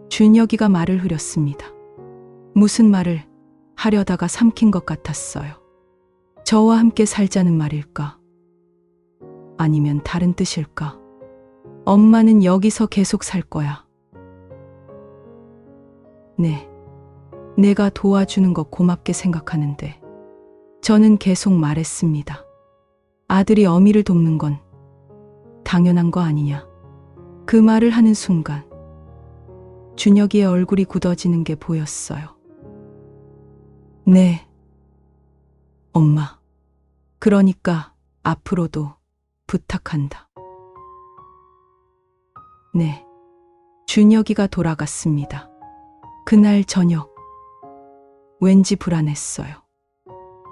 준혁이가 말을 흐렸습니다. 무슨 말을 하려다가 삼킨 것 같았어요. 저와 함께 살자는 말일까? 아니면 다른 뜻일까? 엄마는 여기서 계속 살 거야. 네, 내가 도와주는 거 고맙게 생각하는데. 저는 계속 말했습니다. 아들이 어미를 돕는 건 당연한 거 아니냐. 그 말을 하는 순간 준혁이의 얼굴이 굳어지는 게 보였어요. 네, 엄마. 그러니까 앞으로도 부탁한다. 네. 준혁이가 돌아갔습니다. 그날 저녁, 왠지 불안했어요.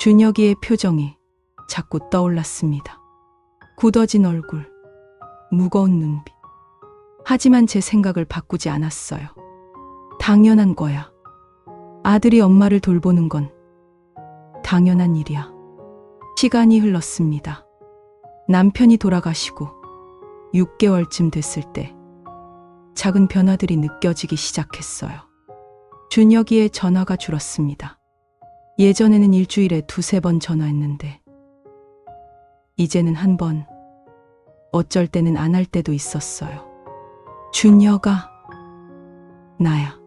준혁이의 표정이 자꾸 떠올랐습니다. 굳어진 얼굴, 무거운 눈빛. 하지만 제 생각을 바꾸지 않았어요. 당연한 거야. 아들이 엄마를 돌보는 건 당연한 일이야. 시간이 흘렀습니다. 남편이 돌아가시고 6개월쯤 됐을 때 작은 변화들이 느껴지기 시작했어요. 준혁이의 전화가 줄었습니다. 예전에는 일주일에 2-3번 전화했는데 이제는 1번, 어쩔 때는 안 할 때도 있었어요. 준혁아, 나야.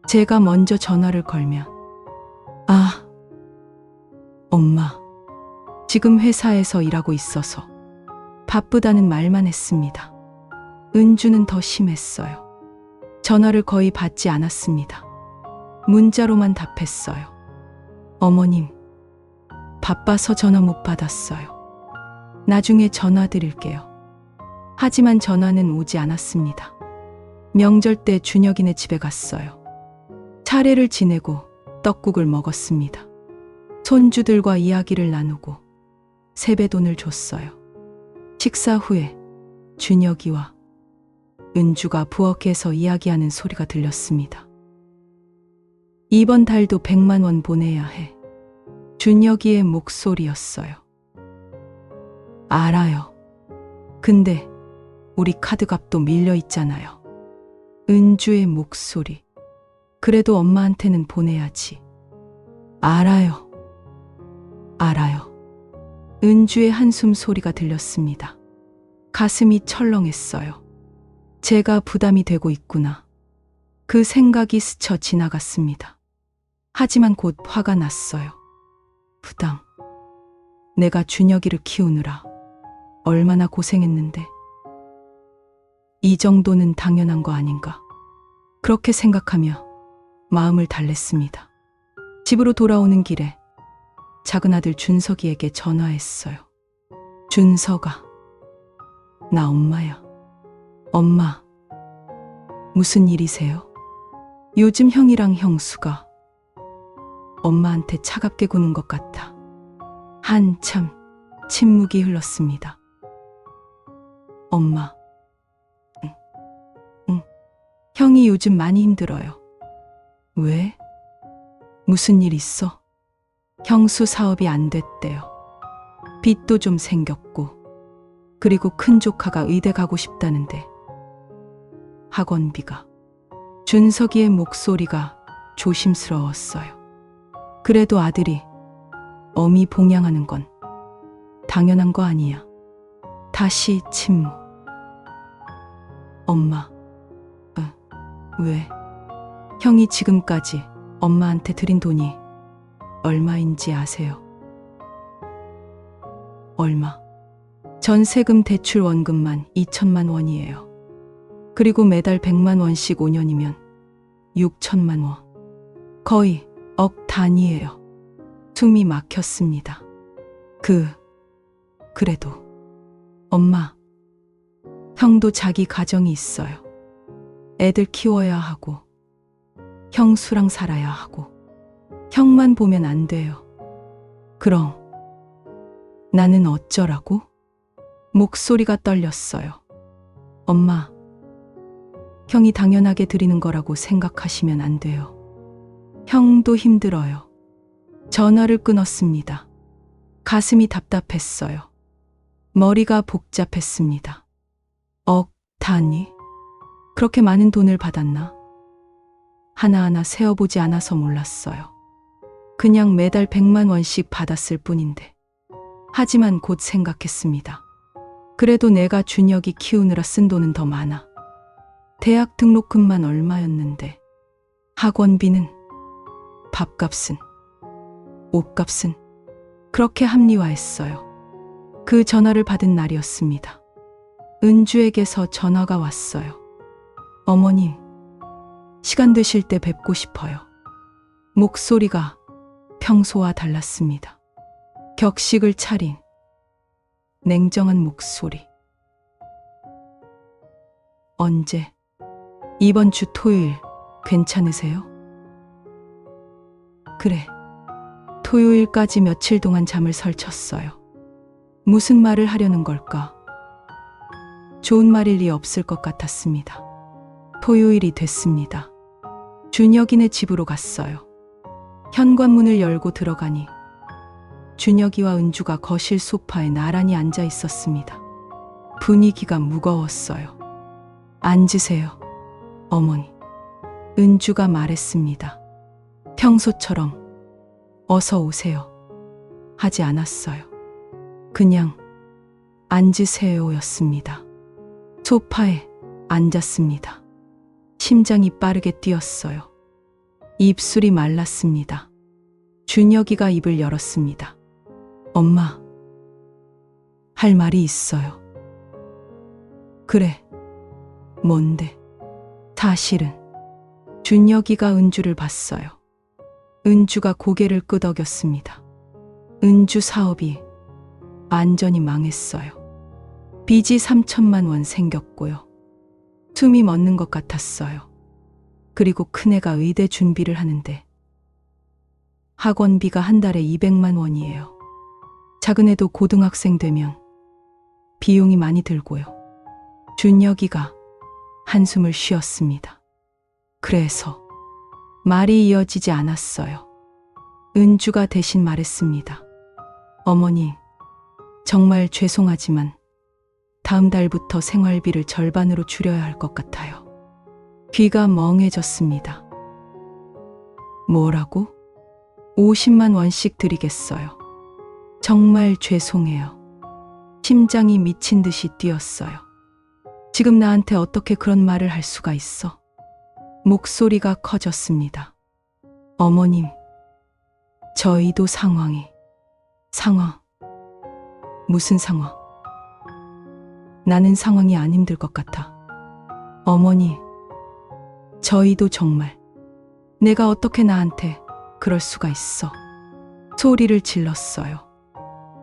제가 먼저 전화를 걸면, 아, 엄마, 지금 회사에서 일하고 있어서 바쁘다는 말만 했습니다. 은주는 더 심했어요. 전화를 거의 받지 않았습니다. 문자로만 답했어요. 어머님, 바빠서 전화 못 받았어요. 나중에 전화 드릴게요. 하지만 전화는 오지 않았습니다. 명절 때 준혁이네 집에 갔어요. 차례를 지내고 떡국을 먹었습니다. 손주들과 이야기를 나누고 세뱃돈을 줬어요. 식사 후에 준혁이와 은주가 부엌에서 이야기하는 소리가 들렸습니다. 이번 달도 100만 원 보내야 해. 준혁이의 목소리였어요. 알아요. 근데 우리 카드값도 밀려 있잖아요. 은주의 목소리. 그래도 엄마한테는 보내야지. 알아요. 알아요. 은주의 한숨 소리가 들렸습니다. 가슴이 철렁했어요. 제가 부담이 되고 있구나. 그 생각이 스쳐 지나갔습니다. 하지만 곧 화가 났어요. 부당. 내가 준혁이를 키우느라 얼마나 고생했는데. 이 정도는 당연한 거 아닌가. 그렇게 생각하며 마음을 달랬습니다. 집으로 돌아오는 길에 작은 아들 준석이에게 전화했어요. 준석아, 나 엄마야. 엄마, 무슨 일이세요? 요즘 형이랑 형수가 엄마한테 차갑게 구는 것 같아. 한참 침묵이 흘렀습니다. 엄마, 응. 형이 요즘 많이 힘들어요. 왜? 무슨 일 있어? 형수 사업이 안 됐대요. 빚도 좀 생겼고, 그리고 큰 조카가 의대 가고 싶다는데 학원비가. 준석이의 목소리가 조심스러웠어요. 그래도 아들이 어미 봉양하는 건 당연한 거 아니야. 다시 침묵. 엄마, 왜? 형이 지금까지 엄마한테 드린 돈이 얼마인지 아세요? 얼마? 전세금 대출 원금만 2천만 원이에요. 그리고 매달 100만 원씩 5년이면 6천만 원. 거의 억 단위예요. 숨이 막혔습니다. 그래도 엄마, 형도 자기 가정이 있어요. 애들 키워야 하고 형수랑 살아야 하고 형만 보면 안 돼요. 그럼 나는 어쩌라고? 목소리가 떨렸어요. 엄마, 형이 당연하게 드리는 거라고 생각하시면 안 돼요. 형도 힘들어요. 전화를 끊었습니다. 가슴이 답답했어요. 머리가 복잡했습니다. 억 단위? 그렇게 많은 돈을 받았나? 하나하나 세어보지 않아서 몰랐어요. 그냥 매달 100만 원씩 받았을 뿐인데. 하지만 곧 생각했습니다. 그래도 내가 준혁이 키우느라 쓴 돈은 더 많아. 대학 등록금만 얼마였는데. 학원비는, 밥값은, 옷값은. 그렇게 합리화했어요. 그 전화를 받은 날이었습니다. 은주에게서 전화가 왔어요. 어머님, 시간 되실 때 뵙고 싶어요. 목소리가 평소와 달랐습니다. 격식을 차린 냉정한 목소리. 언제? 이번 주 토요일 괜찮으세요? 그래. 토요일까지 며칠 동안 잠을 설쳤어요. 무슨 말을 하려는 걸까? 좋은 말일 리 없을 것 같았습니다. 토요일이 됐습니다. 준혁이네 집으로 갔어요. 현관문을 열고 들어가니 준혁이와 은주가 거실 소파에 나란히 앉아 있었습니다. 분위기가 무거웠어요. 앉으세요, 어머니. 은주가 말했습니다. 평소처럼 어서 오세요 하지 않았어요. 그냥 앉으세요였습니다. 소파에 앉았습니다. 심장이 빠르게 뛰었어요. 입술이 말랐습니다. 준혁이가 입을 열었습니다. 엄마, 할 말이 있어요. 그래. 뭔데? 사실은 준혁이가 은주를 봤어요. 은주가 고개를 끄덕였습니다. 은주 사업이 완전히 망했어요. 빚이 3천만 원 생겼고요. 숨이 멎는 것 같았어요. 그리고 큰애가 의대 준비를 하는데 학원비가 한 달에 200만 원이에요. 작은애도 고등학생 되면 비용이 많이 들고요. 준혁이가 한숨을 쉬었습니다. 그래서 말이 이어지지 않았어요. 은주가 대신 말했습니다. 어머니, 정말 죄송하지만 다음 달부터 생활비를 절반으로 줄여야 할 것 같아요. 귀가 멍해졌습니다. 뭐라고? 50만 원씩 드리겠어요. 정말 죄송해요. 심장이 미친 듯이 뛰었어요. 지금 나한테 어떻게 그런 말을 할 수가 있어? 목소리가 커졌습니다. 어머님, 저희도 상황. 무슨 상황? 나는 상황이 안 힘들 것 같아. 어머니, 저희도 정말 내가 어떻게 나한테 그럴 수가 있어? 소리를 질렀어요.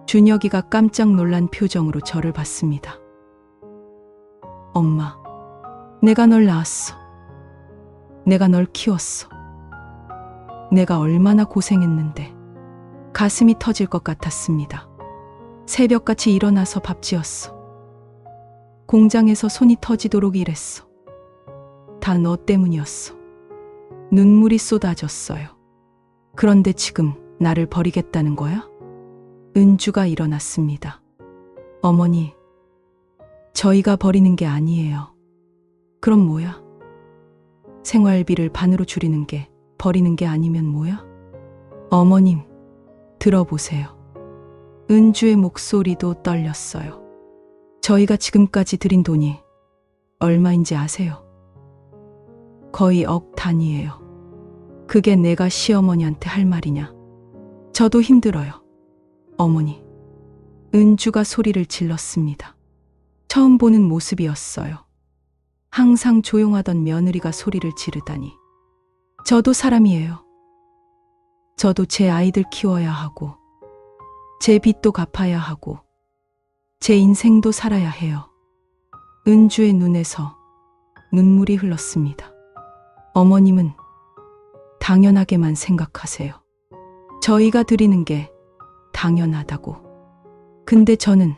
준혁이가 깜짝 놀란 표정으로 저를 봤습니다. 엄마, 내가 널 낳았어. 내가 널 키웠어. 내가 얼마나 고생했는데. 가슴이 터질 것 같았습니다. 새벽같이 일어나서 밥 지었어. 공장에서 손이 터지도록 일했어. 다 너 때문이었어. 눈물이 쏟아졌어요. 그런데 지금 나를 버리겠다는 거야? 은주가 일어났습니다. 어머니, 저희가 버리는 게 아니에요. 그럼 뭐야? 생활비를 반으로 줄이는 게 버리는 게 아니면 뭐야? 어머님, 들어보세요. 은주의 목소리도 떨렸어요. 저희가 지금까지 드린 돈이 얼마인지 아세요? 거의 억 단위예요. 그게 내가 시어머니한테 할 말이냐? 저도 힘들어요. 어머니. 은주가 소리를 질렀습니다. 처음 보는 모습이었어요. 항상 조용하던 며느리가 소리를 지르다니. 저도 사람이에요. 저도 제 아이들 키워야 하고, 제 빚도 갚아야 하고, 제 인생도 살아야 해요. 은주의 눈에서 눈물이 흘렀습니다. 어머님은 당연하게만 생각하세요. 저희가 드리는 게 당연하다고. 근데 저는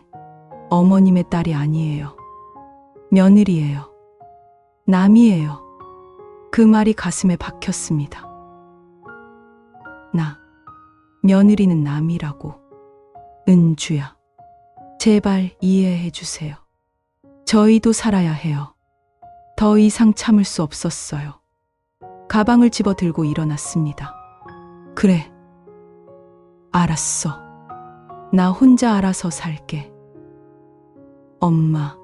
어머님의 딸이 아니에요. 며느리예요. 남이에요. 그 말이 가슴에 박혔습니다. 나, 며느리는 남이라고. 은주야, 제발 이해해 주세요. 저희도 살아야 해요. 더 이상 참을 수 없었어요. 가방을 집어 들고 일어났습니다. 그래, 알았어. 나 혼자 알아서 살게. 엄마,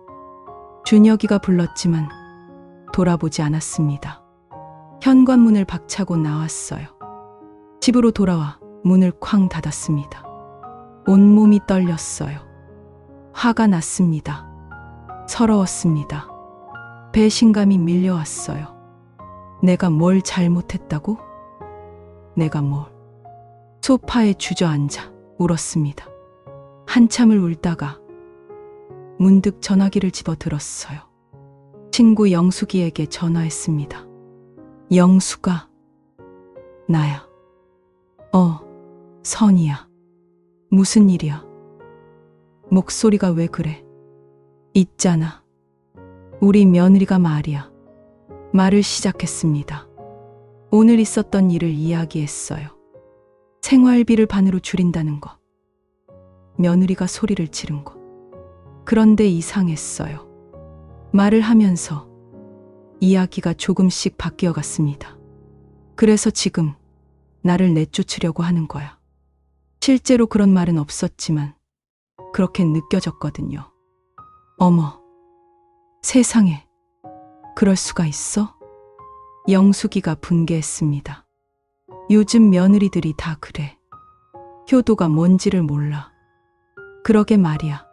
준혁이가 불렀지만 돌아보지 않았습니다. 현관문을 박차고 나왔어요. 집으로 돌아와 문을 쾅 닫았습니다. 온몸이 떨렸어요. 화가 났습니다. 서러웠습니다. 배신감이 밀려왔어요. 내가 뭘 잘못했다고? 내가 뭘? 소파에 주저앉아 울었습니다. 한참을 울다가 문득 전화기를 집어 들었어요. 친구 영숙이에게 전화했습니다. 영숙아, 나야. 선이야. 무슨 일이야? 목소리가 왜 그래? 있잖아. 우리 며느리가 말이야. 말을 시작했습니다. 오늘 있었던 일을 이야기했어요. 생활비를 반으로 줄인다는 거. 며느리가 소리를 지른 거. 그런데 이상했어요. 말을 하면서 이야기가 조금씩 바뀌어 갔습니다. 그래서 지금 나를 내쫓으려고 하는 거야. 실제로 그런 말은 없었지만 그렇게 느껴졌거든요. 어머, 세상에, 그럴 수가 있어? 영숙이가 분개했습니다. 요즘 며느리들이 다 그래. 효도가 뭔지를 몰라. 그러게 말이야.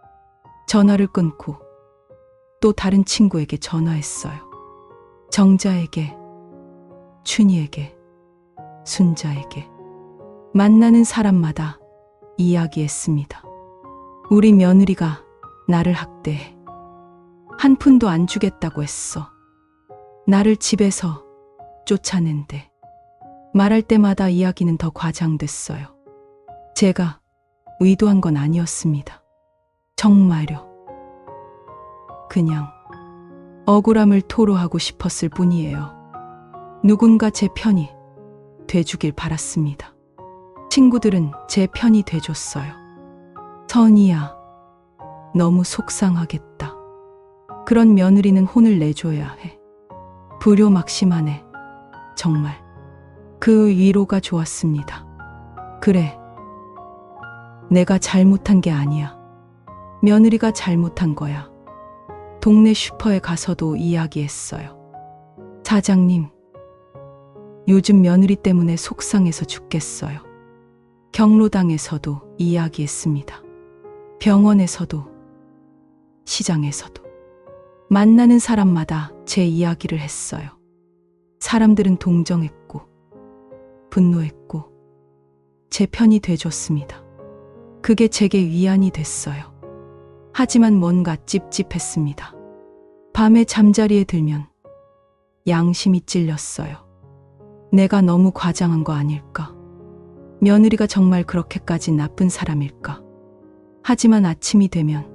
전화를 끊고 또 다른 친구에게 전화했어요. 정자에게, 춘희에게, 순자에게. 만나는 사람마다 이야기했습니다. 우리 며느리가 나를 학대해. 한 푼도 안 주겠다고 했어. 나를 집에서 쫓아낸대. 말할 때마다 이야기는 더 과장됐어요. 제가 의도한 건 아니었습니다. 정말요. 그냥 억울함을 토로하고 싶었을 뿐이에요. 누군가 제 편이 돼주길 바랐습니다. 친구들은 제 편이 돼줬어요. 선이야, 너무 속상하겠다. 그런 며느리는 혼을 내줘야 해. 불효막심하네. 정말. 그 위로가 좋았습니다. 그래. 내가 잘못한 게 아니야. 며느리가 잘못한 거야. 동네 슈퍼에 가서도 이야기했어요. 사장님, 요즘 며느리 때문에 속상해서 죽겠어요. 경로당에서도 이야기했습니다. 병원에서도, 시장에서도. 만나는 사람마다 제 이야기를 했어요. 사람들은 동정했고, 분노했고, 제 편이 돼줬습니다. 그게 제게 위안이 됐어요. 하지만 뭔가 찝찝했습니다. 밤에 잠자리에 들면 양심이 찔렸어요. 내가 너무 과장한 거 아닐까? 며느리가 정말 그렇게까지 나쁜 사람일까? 하지만 아침이 되면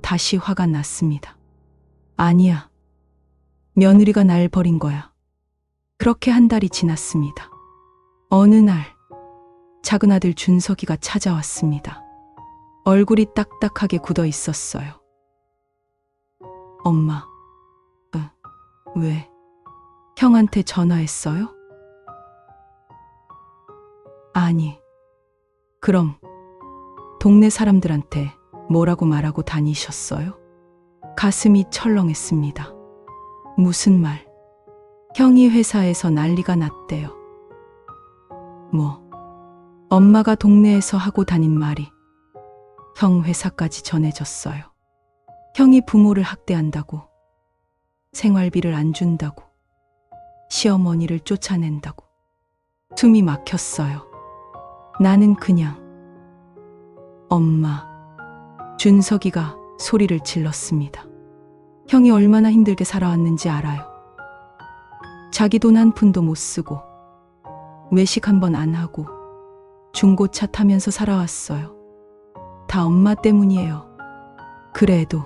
다시 화가 났습니다. 아니야. 며느리가 날 버린 거야. 그렇게 한 달이 지났습니다. 어느 날 작은 아들 준석이가 찾아왔습니다. 얼굴이 딱딱하게 굳어 있었어요. 엄마, 왜? 형한테 전화했어요? 아니, 그럼 동네 사람들한테 뭐라고 말하고 다니셨어요? 가슴이 철렁했습니다. 무슨 말? 형이 회사에서 난리가 났대요. 엄마가 동네에서 하고 다닌 말이 형 회사까지 전해졌어요. 형이 부모를 학대한다고, 생활비를 안 준다고, 시어머니를 쫓아낸다고. 숨이 막혔어요. 나는 그냥 엄마, 준석이가 소리를 질렀습니다. 형이 얼마나 힘들게 살아왔는지 알아요. 자기 돈 한 푼도 못 쓰고 외식 한 번 안 하고 중고차 타면서 살아왔어요. 다 엄마 때문이에요. 그래도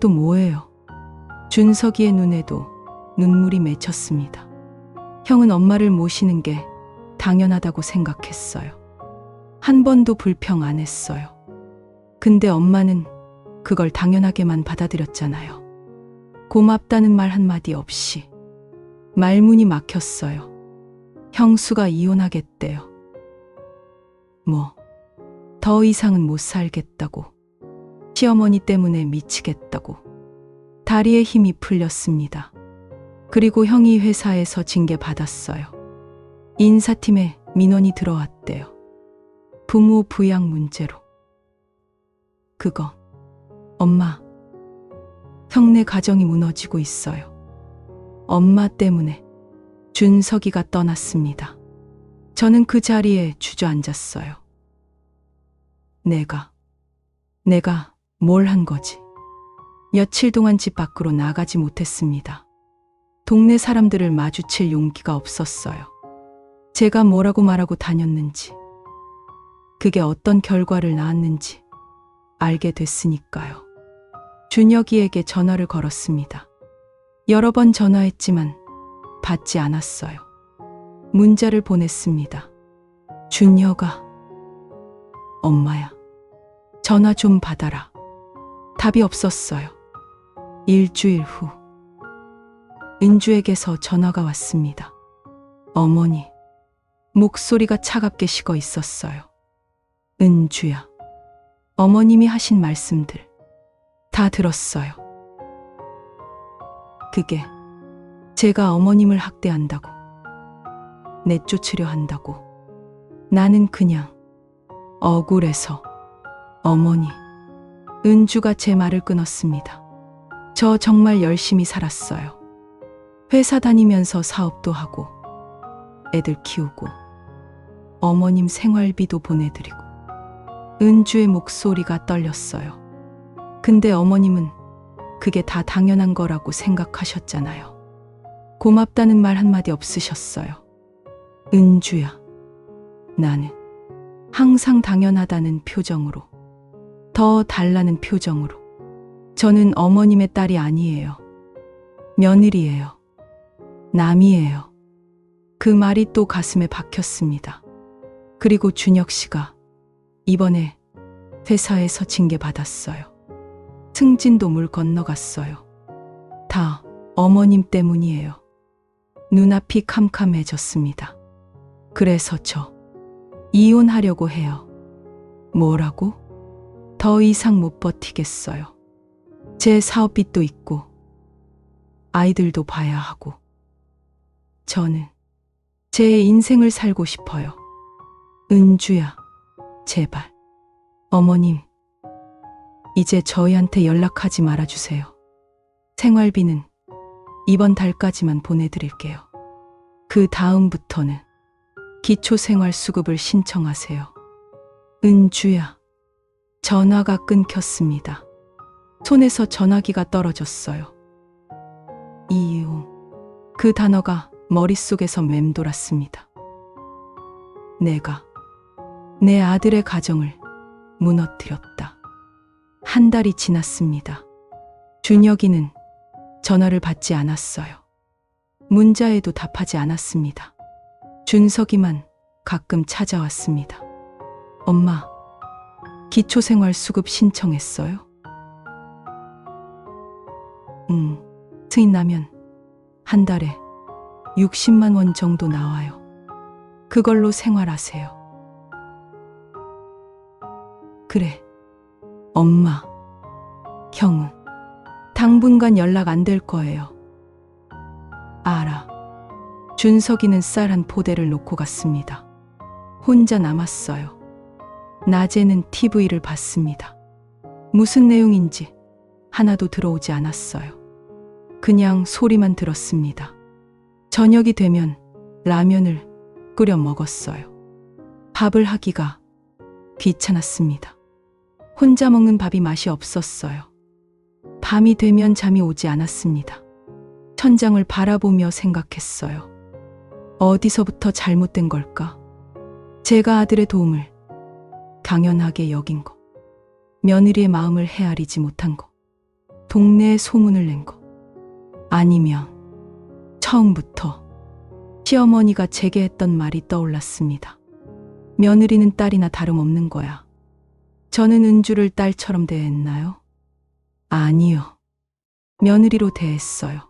뭐예요? 준석이의 눈에도 눈물이 맺혔습니다. 형은 엄마를 모시는 게 당연하다고 생각했어요. 한 번도 불평 안 했어요. 근데 엄마는 그걸 당연하게만 받아들였잖아요. 고맙다는 말 한마디 없이. 말문이 막혔어요. 형수가 이혼하겠대요. 더 이상은 못 살겠다고. 시어머니 때문에 미치겠다고. 다리에 힘이 풀렸습니다. 그리고 형이 회사에서 징계 받았어요. 인사팀에 민원이 들어왔대요. 부모 부양 문제로. 그거, 엄마, 형네 가정이 무너지고 있어요. 엄마 때문에. 준석이가 떠났습니다. 저는 그 자리에 주저앉았어요. 내가 뭘 한 거지? 며칠 동안 집 밖으로 나가지 못했습니다. 동네 사람들을 마주칠 용기가 없었어요. 제가 뭐라고 말하고 다녔는지, 그게 어떤 결과를 낳았는지 알게 됐으니까요. 준혁이에게 전화를 걸었습니다. 여러 번 전화했지만 받지 않았어요. 문자를 보냈습니다. 준혁아, 엄마야, 전화 좀 받아라. 답이 없었어요. 일주일 후 은주에게서 전화가 왔습니다. 어머니, 목소리가 차갑게 식어 있었어요. 은주야, 어머님이 하신 말씀들 다 들었어요. 그게 제가 어머님을 학대한다고, 내쫓으려 한다고. 나는 그냥 억울해서. 어머니, 은주가 제 말을 끊었습니다. 저 정말 열심히 살았어요. 회사 다니면서 사업도 하고, 애들 키우고, 어머님 생활비도 보내드리고, 은주의 목소리가 떨렸어요. 근데 어머님은 그게 다 당연한 거라고 생각하셨잖아요. 고맙다는 말 한마디 없으셨어요. 은주야, 나는 항상 당연하다는 표정으로, 더 달라는 표정으로. 저는 어머님의 딸이 아니에요. 며느리예요. 남이에요. 그 말이 또 가슴에 박혔습니다. 그리고 준혁 씨가 이번에 회사에서 징계 받았어요. 승진도 물 건너갔어요. 다 어머님 때문이에요. 눈앞이 캄캄해졌습니다. 그래서 저 이혼하려고 해요. 뭐라고? 더 이상 못 버티겠어요. 제 사업빚도 있고 아이들도 봐야 하고 저는 제 인생을 살고 싶어요. 은주야, 제발. 어머님, 이제 저희한테 연락하지 말아주세요. 생활비는 이번 달까지만 보내드릴게요. 그 다음부터는 기초생활수급을 신청하세요. 은주야. 전화가 끊겼습니다. 손에서 전화기가 떨어졌어요. 이혼. 그 단어가 머릿속에서 맴돌았습니다. 내가 내 아들의 가정을 무너뜨렸다. 한 달이 지났습니다. 준혁이는 전화를 받지 않았어요. 문자에도 답하지 않았습니다. 준석이만 가끔 찾아왔습니다. 엄마, 기초생활수급 신청했어요? 트인 나면 한 달에 60만 원 정도 나와요. 그걸로 생활하세요. 그래, 엄마, 형은 당분간 연락 안 될 거예요. 알아. 준석이는 쌀 한 포대를 놓고 갔습니다. 혼자 남았어요. 낮에는 TV를 봤습니다. 무슨 내용인지 하나도 들어오지 않았어요. 그냥 소리만 들었습니다. 저녁이 되면 라면을 끓여 먹었어요. 밥을 하기가 귀찮았습니다. 혼자 먹는 밥이 맛이 없었어요. 밤이 되면 잠이 오지 않았습니다. 천장을 바라보며 생각했어요. 어디서부터 잘못된 걸까? 제가 아들의 도움을 당연하게 여긴 거, 며느리의 마음을 헤아리지 못한 거, 동네에 소문을 낸 거, 아니면 처음부터 시어머니가 제게 했던 말이 떠올랐습니다. 며느리는 딸이나 다름없는 거야. 저는 은주를 딸처럼 대했나요? 아니요. 며느리로 대했어요.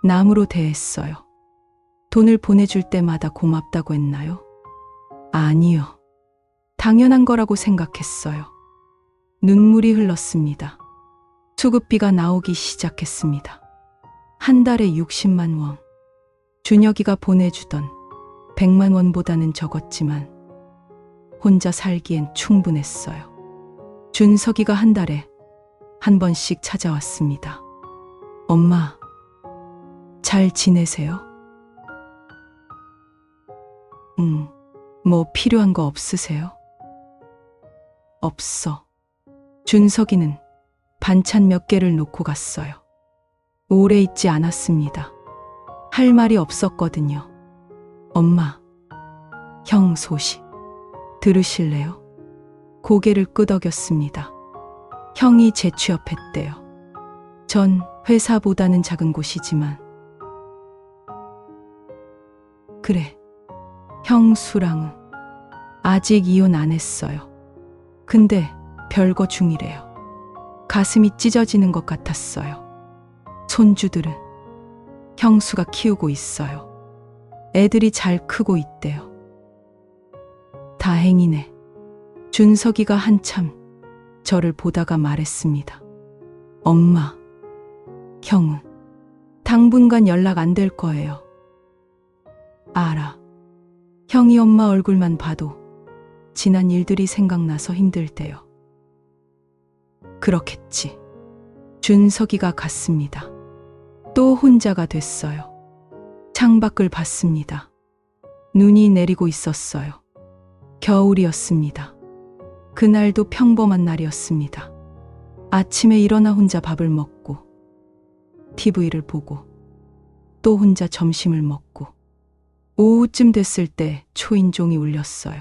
남으로 대했어요. 돈을 보내줄 때마다 고맙다고 했나요? 아니요. 당연한 거라고 생각했어요. 눈물이 흘렀습니다. 수급비가 나오기 시작했습니다. 한 달에 60만 원. 준혁이가 보내주던 100만 원보다는 적었지만 혼자 살기엔 충분했어요. 준석이가 한 달에 한 번씩 찾아왔습니다. 엄마, 잘 지내세요? 뭐 필요한 거 없으세요? 없어. 준석이는 반찬 몇 개를 놓고 갔어요. 오래 있지 않았습니다. 할 말이 없었거든요. 엄마, 형 소식 들으실래요? 고개를 끄덕였습니다. 형이 재취업했대요. 전 회사보다는 작은 곳이지만. 그래, 형수랑은 아직 이혼 안 했어요. 근데 별거 중이래요. 가슴이 찢어지는 것 같았어요. 손주들은 형수가 키우고 있어요. 애들이 잘 크고 있대요. 다행이네. 준석이가 한참 저를 보다가 말했습니다. 엄마, 형은 당분간 연락 안 될 거예요. 알아. 형이 엄마 얼굴만 봐도 지난 일들이 생각나서 힘들대요. 그렇겠지. 준석이가 갔습니다. 또 혼자가 됐어요. 창밖을 봤습니다. 눈이 내리고 있었어요. 겨울이었습니다. 그날도 평범한 날이었습니다. 아침에 일어나 혼자 밥을 먹고 TV를 보고 또 혼자 점심을 먹고 오후쯤 됐을 때 초인종이 울렸어요.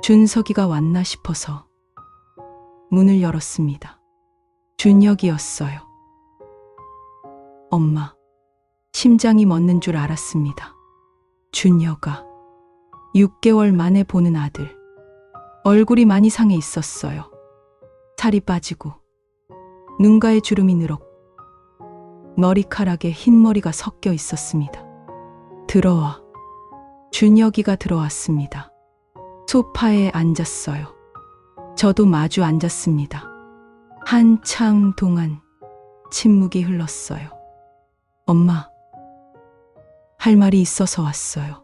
준석이가 왔나 싶어서 문을 열었습니다. 준혁이었어요. 엄마, 심장이 멎는 줄 알았습니다. 준혁아, 6개월 만에 보는 아들. 얼굴이 많이 상해 있었어요. 살이 빠지고 눈가에 주름이 늘었고 머리카락에 흰머리가 섞여 있었습니다. 들어와. 준혁이가 들어왔습니다. 소파에 앉았어요. 저도 마주 앉았습니다. 한참 동안 침묵이 흘렀어요. 엄마, 할 말이 있어서 왔어요.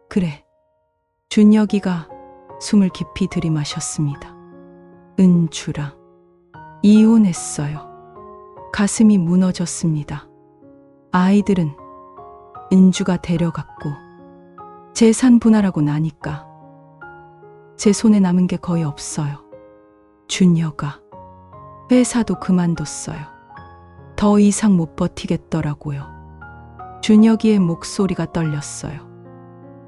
그래. 준혁이가 숨을 깊이 들이마셨습니다. 은주랑 이혼했어요. 가슴이 무너졌습니다. 아이들은 은주가 데려갔고 재산 분할하고 나니까 제 손에 남은 게 거의 없어요. 준혁아, 회사도 그만뒀어요. 더 이상 못 버티겠더라고요. 준혁이의 목소리가 떨렸어요.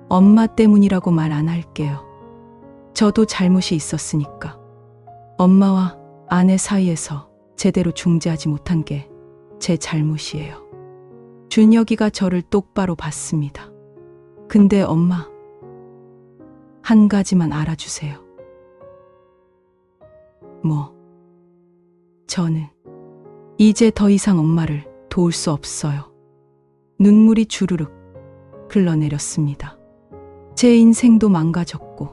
엄마 때문이라고 말 안 할게요. 저도 잘못이 있었으니까. 엄마와 아내 사이에서 제대로 중재하지 못한 게 제 잘못이에요. 준혁이가 저를 똑바로 봤습니다. 근데 엄마, 한 가지만 알아주세요. 뭐? 저는 이제 더 이상 엄마를 도울 수 없어요. 눈물이 주르륵 흘러내렸습니다. 제 인생도 망가졌고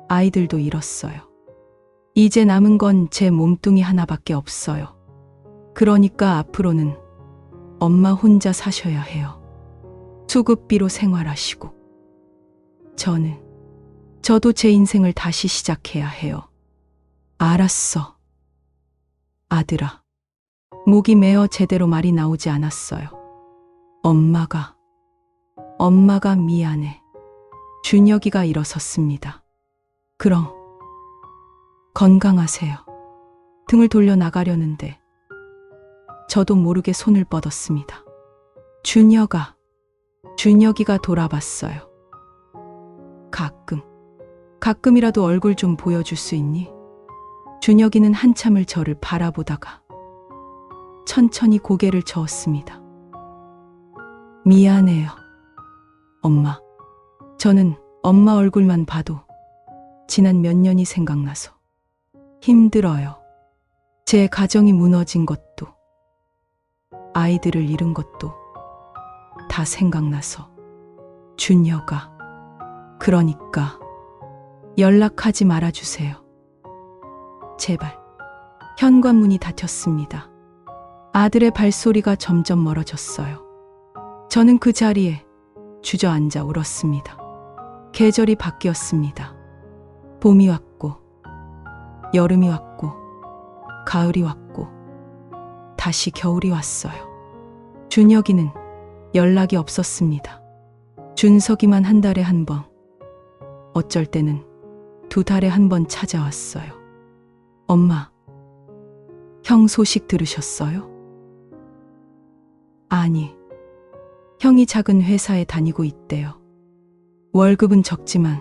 아이들도 잃었어요. 이제 남은 건 제 몸뚱이 하나밖에 없어요. 그러니까 앞으로는 엄마 혼자 사셔야 해요. 수급비로 생활하시고 저도 제 인생을 다시 시작해야 해요. 알았어. 아들아. 목이 메어 제대로 말이 나오지 않았어요. 엄마가 미안해. 준혁이가 일어섰습니다. 그럼 건강하세요. 등을 돌려 나가려는데 저도 모르게 손을 뻗었습니다. 준혁이가 돌아봤어요. 가끔이라도 얼굴 좀 보여줄 수 있니? 준혁이는 한참을 저를 바라보다가 천천히 고개를 저었습니다. 미안해요. 엄마. 저는 엄마 얼굴만 봐도 지난 몇 년이 생각나서 힘들어요. 제 가정이 무너진 것도 아이들을 잃은 것도 다 생각나서. 준혁아, 그러니까 연락하지 말아주세요. 제발. 현관문이 닫혔습니다. 아들의 발소리가 점점 멀어졌어요. 저는 그 자리에 주저앉아 울었습니다. 계절이 바뀌었습니다. 봄이 왔고, 여름이 왔고, 가을이 왔고, 다시 겨울이 왔어요. 준혁이는 연락이 없었습니다. 준석이만 한 달에 한 번, 어쩔 때는 2달에 한 번 찾아왔어요. 엄마, 형 소식 들으셨어요? 아니, 형이 작은 회사에 다니고 있대요. 월급은 적지만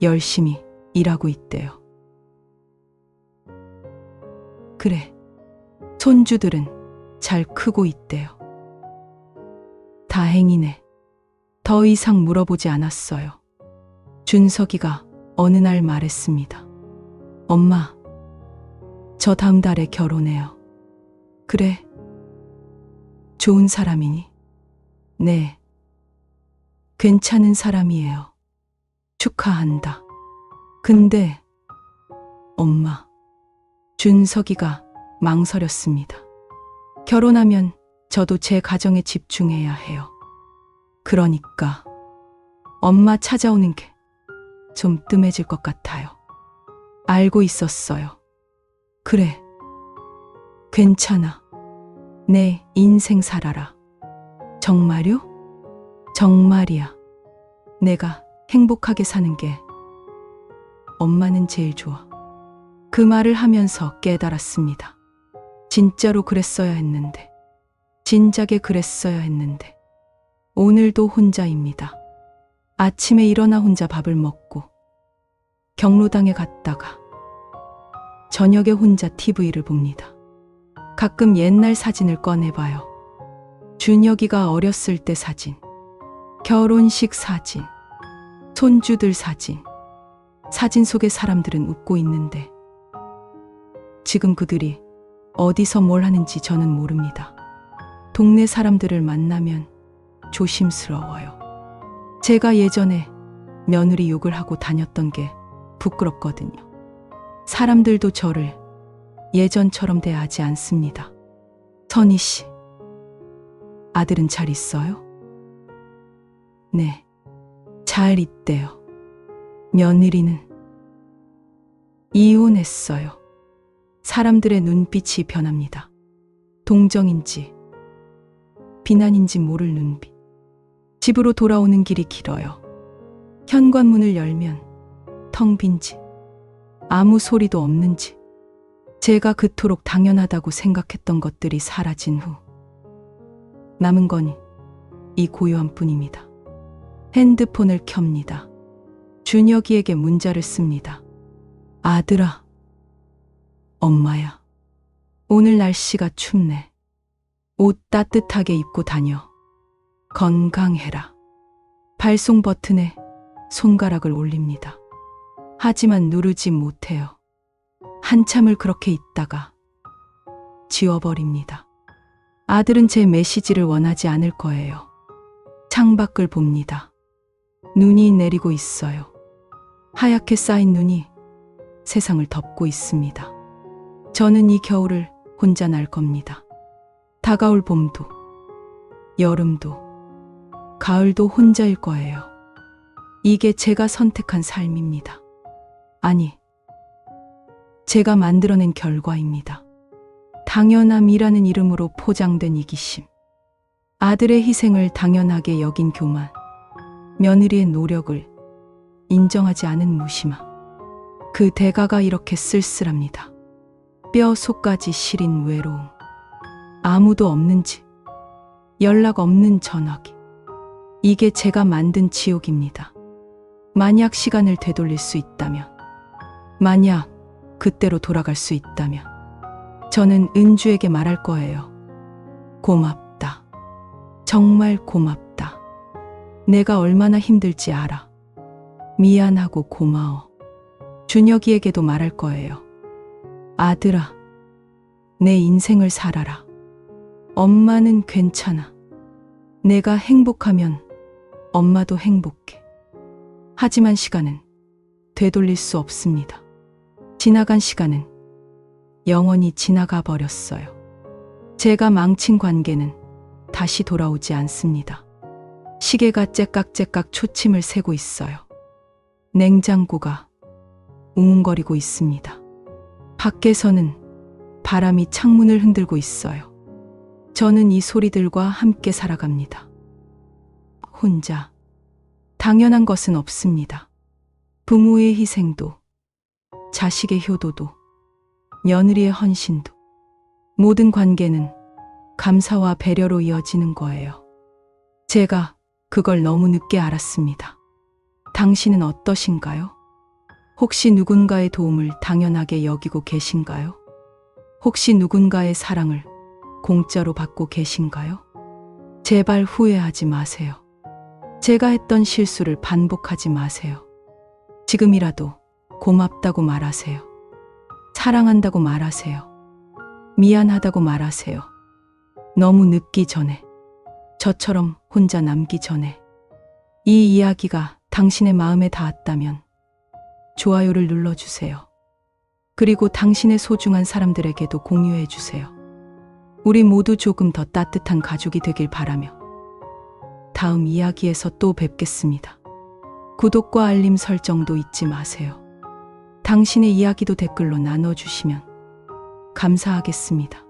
열심히 일하고 있대요. 그래, 손주들은 잘 크고 있대요. 다행이네. 더 이상 물어보지 않았어요. 준석이가 어느 날 말했습니다. 엄마, 저 다음 달에 결혼해요. 그래? 좋은 사람이니? 네. 괜찮은 사람이에요. 축하한다. 근데 엄마. 준석이가 망설였습니다. 결혼하면 저도 제 가정에 집중해야 해요. 그러니까 엄마 찾아오는 게 좀 뜸해질 것 같아요. 알고 있었어요. 그래. 괜찮아. 내 인생 살아라. 정말요? 정말이야. 내가 행복하게 사는 게 엄마는 제일 좋아. 그 말을 하면서 깨달았습니다. 진짜로 그랬어야 했는데. 진작에 그랬어야 했는데. 오늘도 혼자입니다. 아침에 일어나 혼자 밥을 먹고 경로당에 갔다가 저녁에 혼자 TV를 봅니다. 가끔 옛날 사진을 꺼내봐요. 준혁이가 어렸을 때 사진, 결혼식 사진, 손주들 사진. 사진 속의 사람들은 웃고 있는데 지금 그들이 어디서 뭘 하는지 저는 모릅니다. 동네 사람들을 만나면 조심스러워요. 제가 예전에 며느리 욕을 하고 다녔던 게 부끄럽거든요. 사람들도 저를 예전처럼 대하지 않습니다. 선희 씨, 아들은 잘 있어요? 네, 잘 있대요. 며느리는 이혼했어요. 사람들의 눈빛이 변합니다. 동정인지 비난인지 모를 눈빛. 집으로 돌아오는 길이 길어요. 현관문을 열면 텅 빈지 아무 소리도 없는지 제가 그토록 당연하다고 생각했던 것들이 사라진 후 남은 건 이 고요한 뿐입니다. 핸드폰을 켭니다. 준혁이에게 문자를 씁니다. 아들아, 엄마야. 오늘 날씨가 춥네. 옷 따뜻하게 입고 다녀. 건강해라. 발송 버튼에 손가락을 올립니다. 하지만 누르지 못해요. 한참을 그렇게 있다가 지워버립니다. 아들은 제 메시지를 원하지 않을 거예요. 창밖을 봅니다. 눈이 내리고 있어요. 하얗게 쌓인 눈이 세상을 덮고 있습니다. 저는 이 겨울을 혼자 날 겁니다. 다가올 봄도, 여름도, 가을도 혼자일 거예요. 이게 제가 선택한 삶입니다. 아니, 제가 만들어낸 결과입니다. 당연함이라는 이름으로 포장된 이기심, 아들의 희생을 당연하게 여긴 교만, 며느리의 노력을 인정하지 않은 무심함. 그 대가가 이렇게 쓸쓸합니다. 뼈 속까지 시린 외로움. 아무도 없는 집, 연락 없는 전화기. 이게 제가 만든 지옥입니다. 만약 시간을 되돌릴 수 있다면, 만약 그때로 돌아갈 수 있다면 저는 은주에게 말할 거예요. 고맙다. 정말 고맙다. 내가 얼마나 힘들지 알아. 미안하고 고마워. 준혁이에게도 말할 거예요. 아들아, 내 인생을 살아라. 엄마는 괜찮아. 내가 행복하면 엄마도 행복해. 하지만 시간은 되돌릴 수 없습니다. 지나간 시간은 영원히 지나가 버렸어요. 제가 망친 관계는 다시 돌아오지 않습니다. 시계가 째깍째깍 초침을 세고 있어요. 냉장고가 웅웅거리고 있습니다. 밖에서는 바람이 창문을 흔들고 있어요. 저는 이 소리들과 함께 살아갑니다. 혼자. 당연한 것은 없습니다. 부모의 희생도, 자식의 효도도, 며느리의 헌신도, 모든 관계는 감사와 배려로 이어지는 거예요. 제가 그걸 너무 늦게 알았습니다. 당신은 어떠신가요? 혹시 누군가의 도움을 당연하게 여기고 계신가요? 혹시 누군가의 사랑을 공짜로 받고 계신가요? 제발 후회하지 마세요. 제가 했던 실수를 반복하지 마세요. 지금이라도 고맙다고 말하세요. 사랑한다고 말하세요. 미안하다고 말하세요. 너무 늦기 전에, 저처럼 혼자 남기 전에. 이 이야기가 당신의 마음에 닿았다면 좋아요를 눌러주세요. 그리고 당신의 소중한 사람들에게도 공유해주세요. 우리 모두 조금 더 따뜻한 가족이 되길 바라며 다음 이야기에서 또 뵙겠습니다. 구독과 알림 설정도 잊지 마세요. 당신의 이야기도 댓글로 나눠주시면 감사하겠습니다.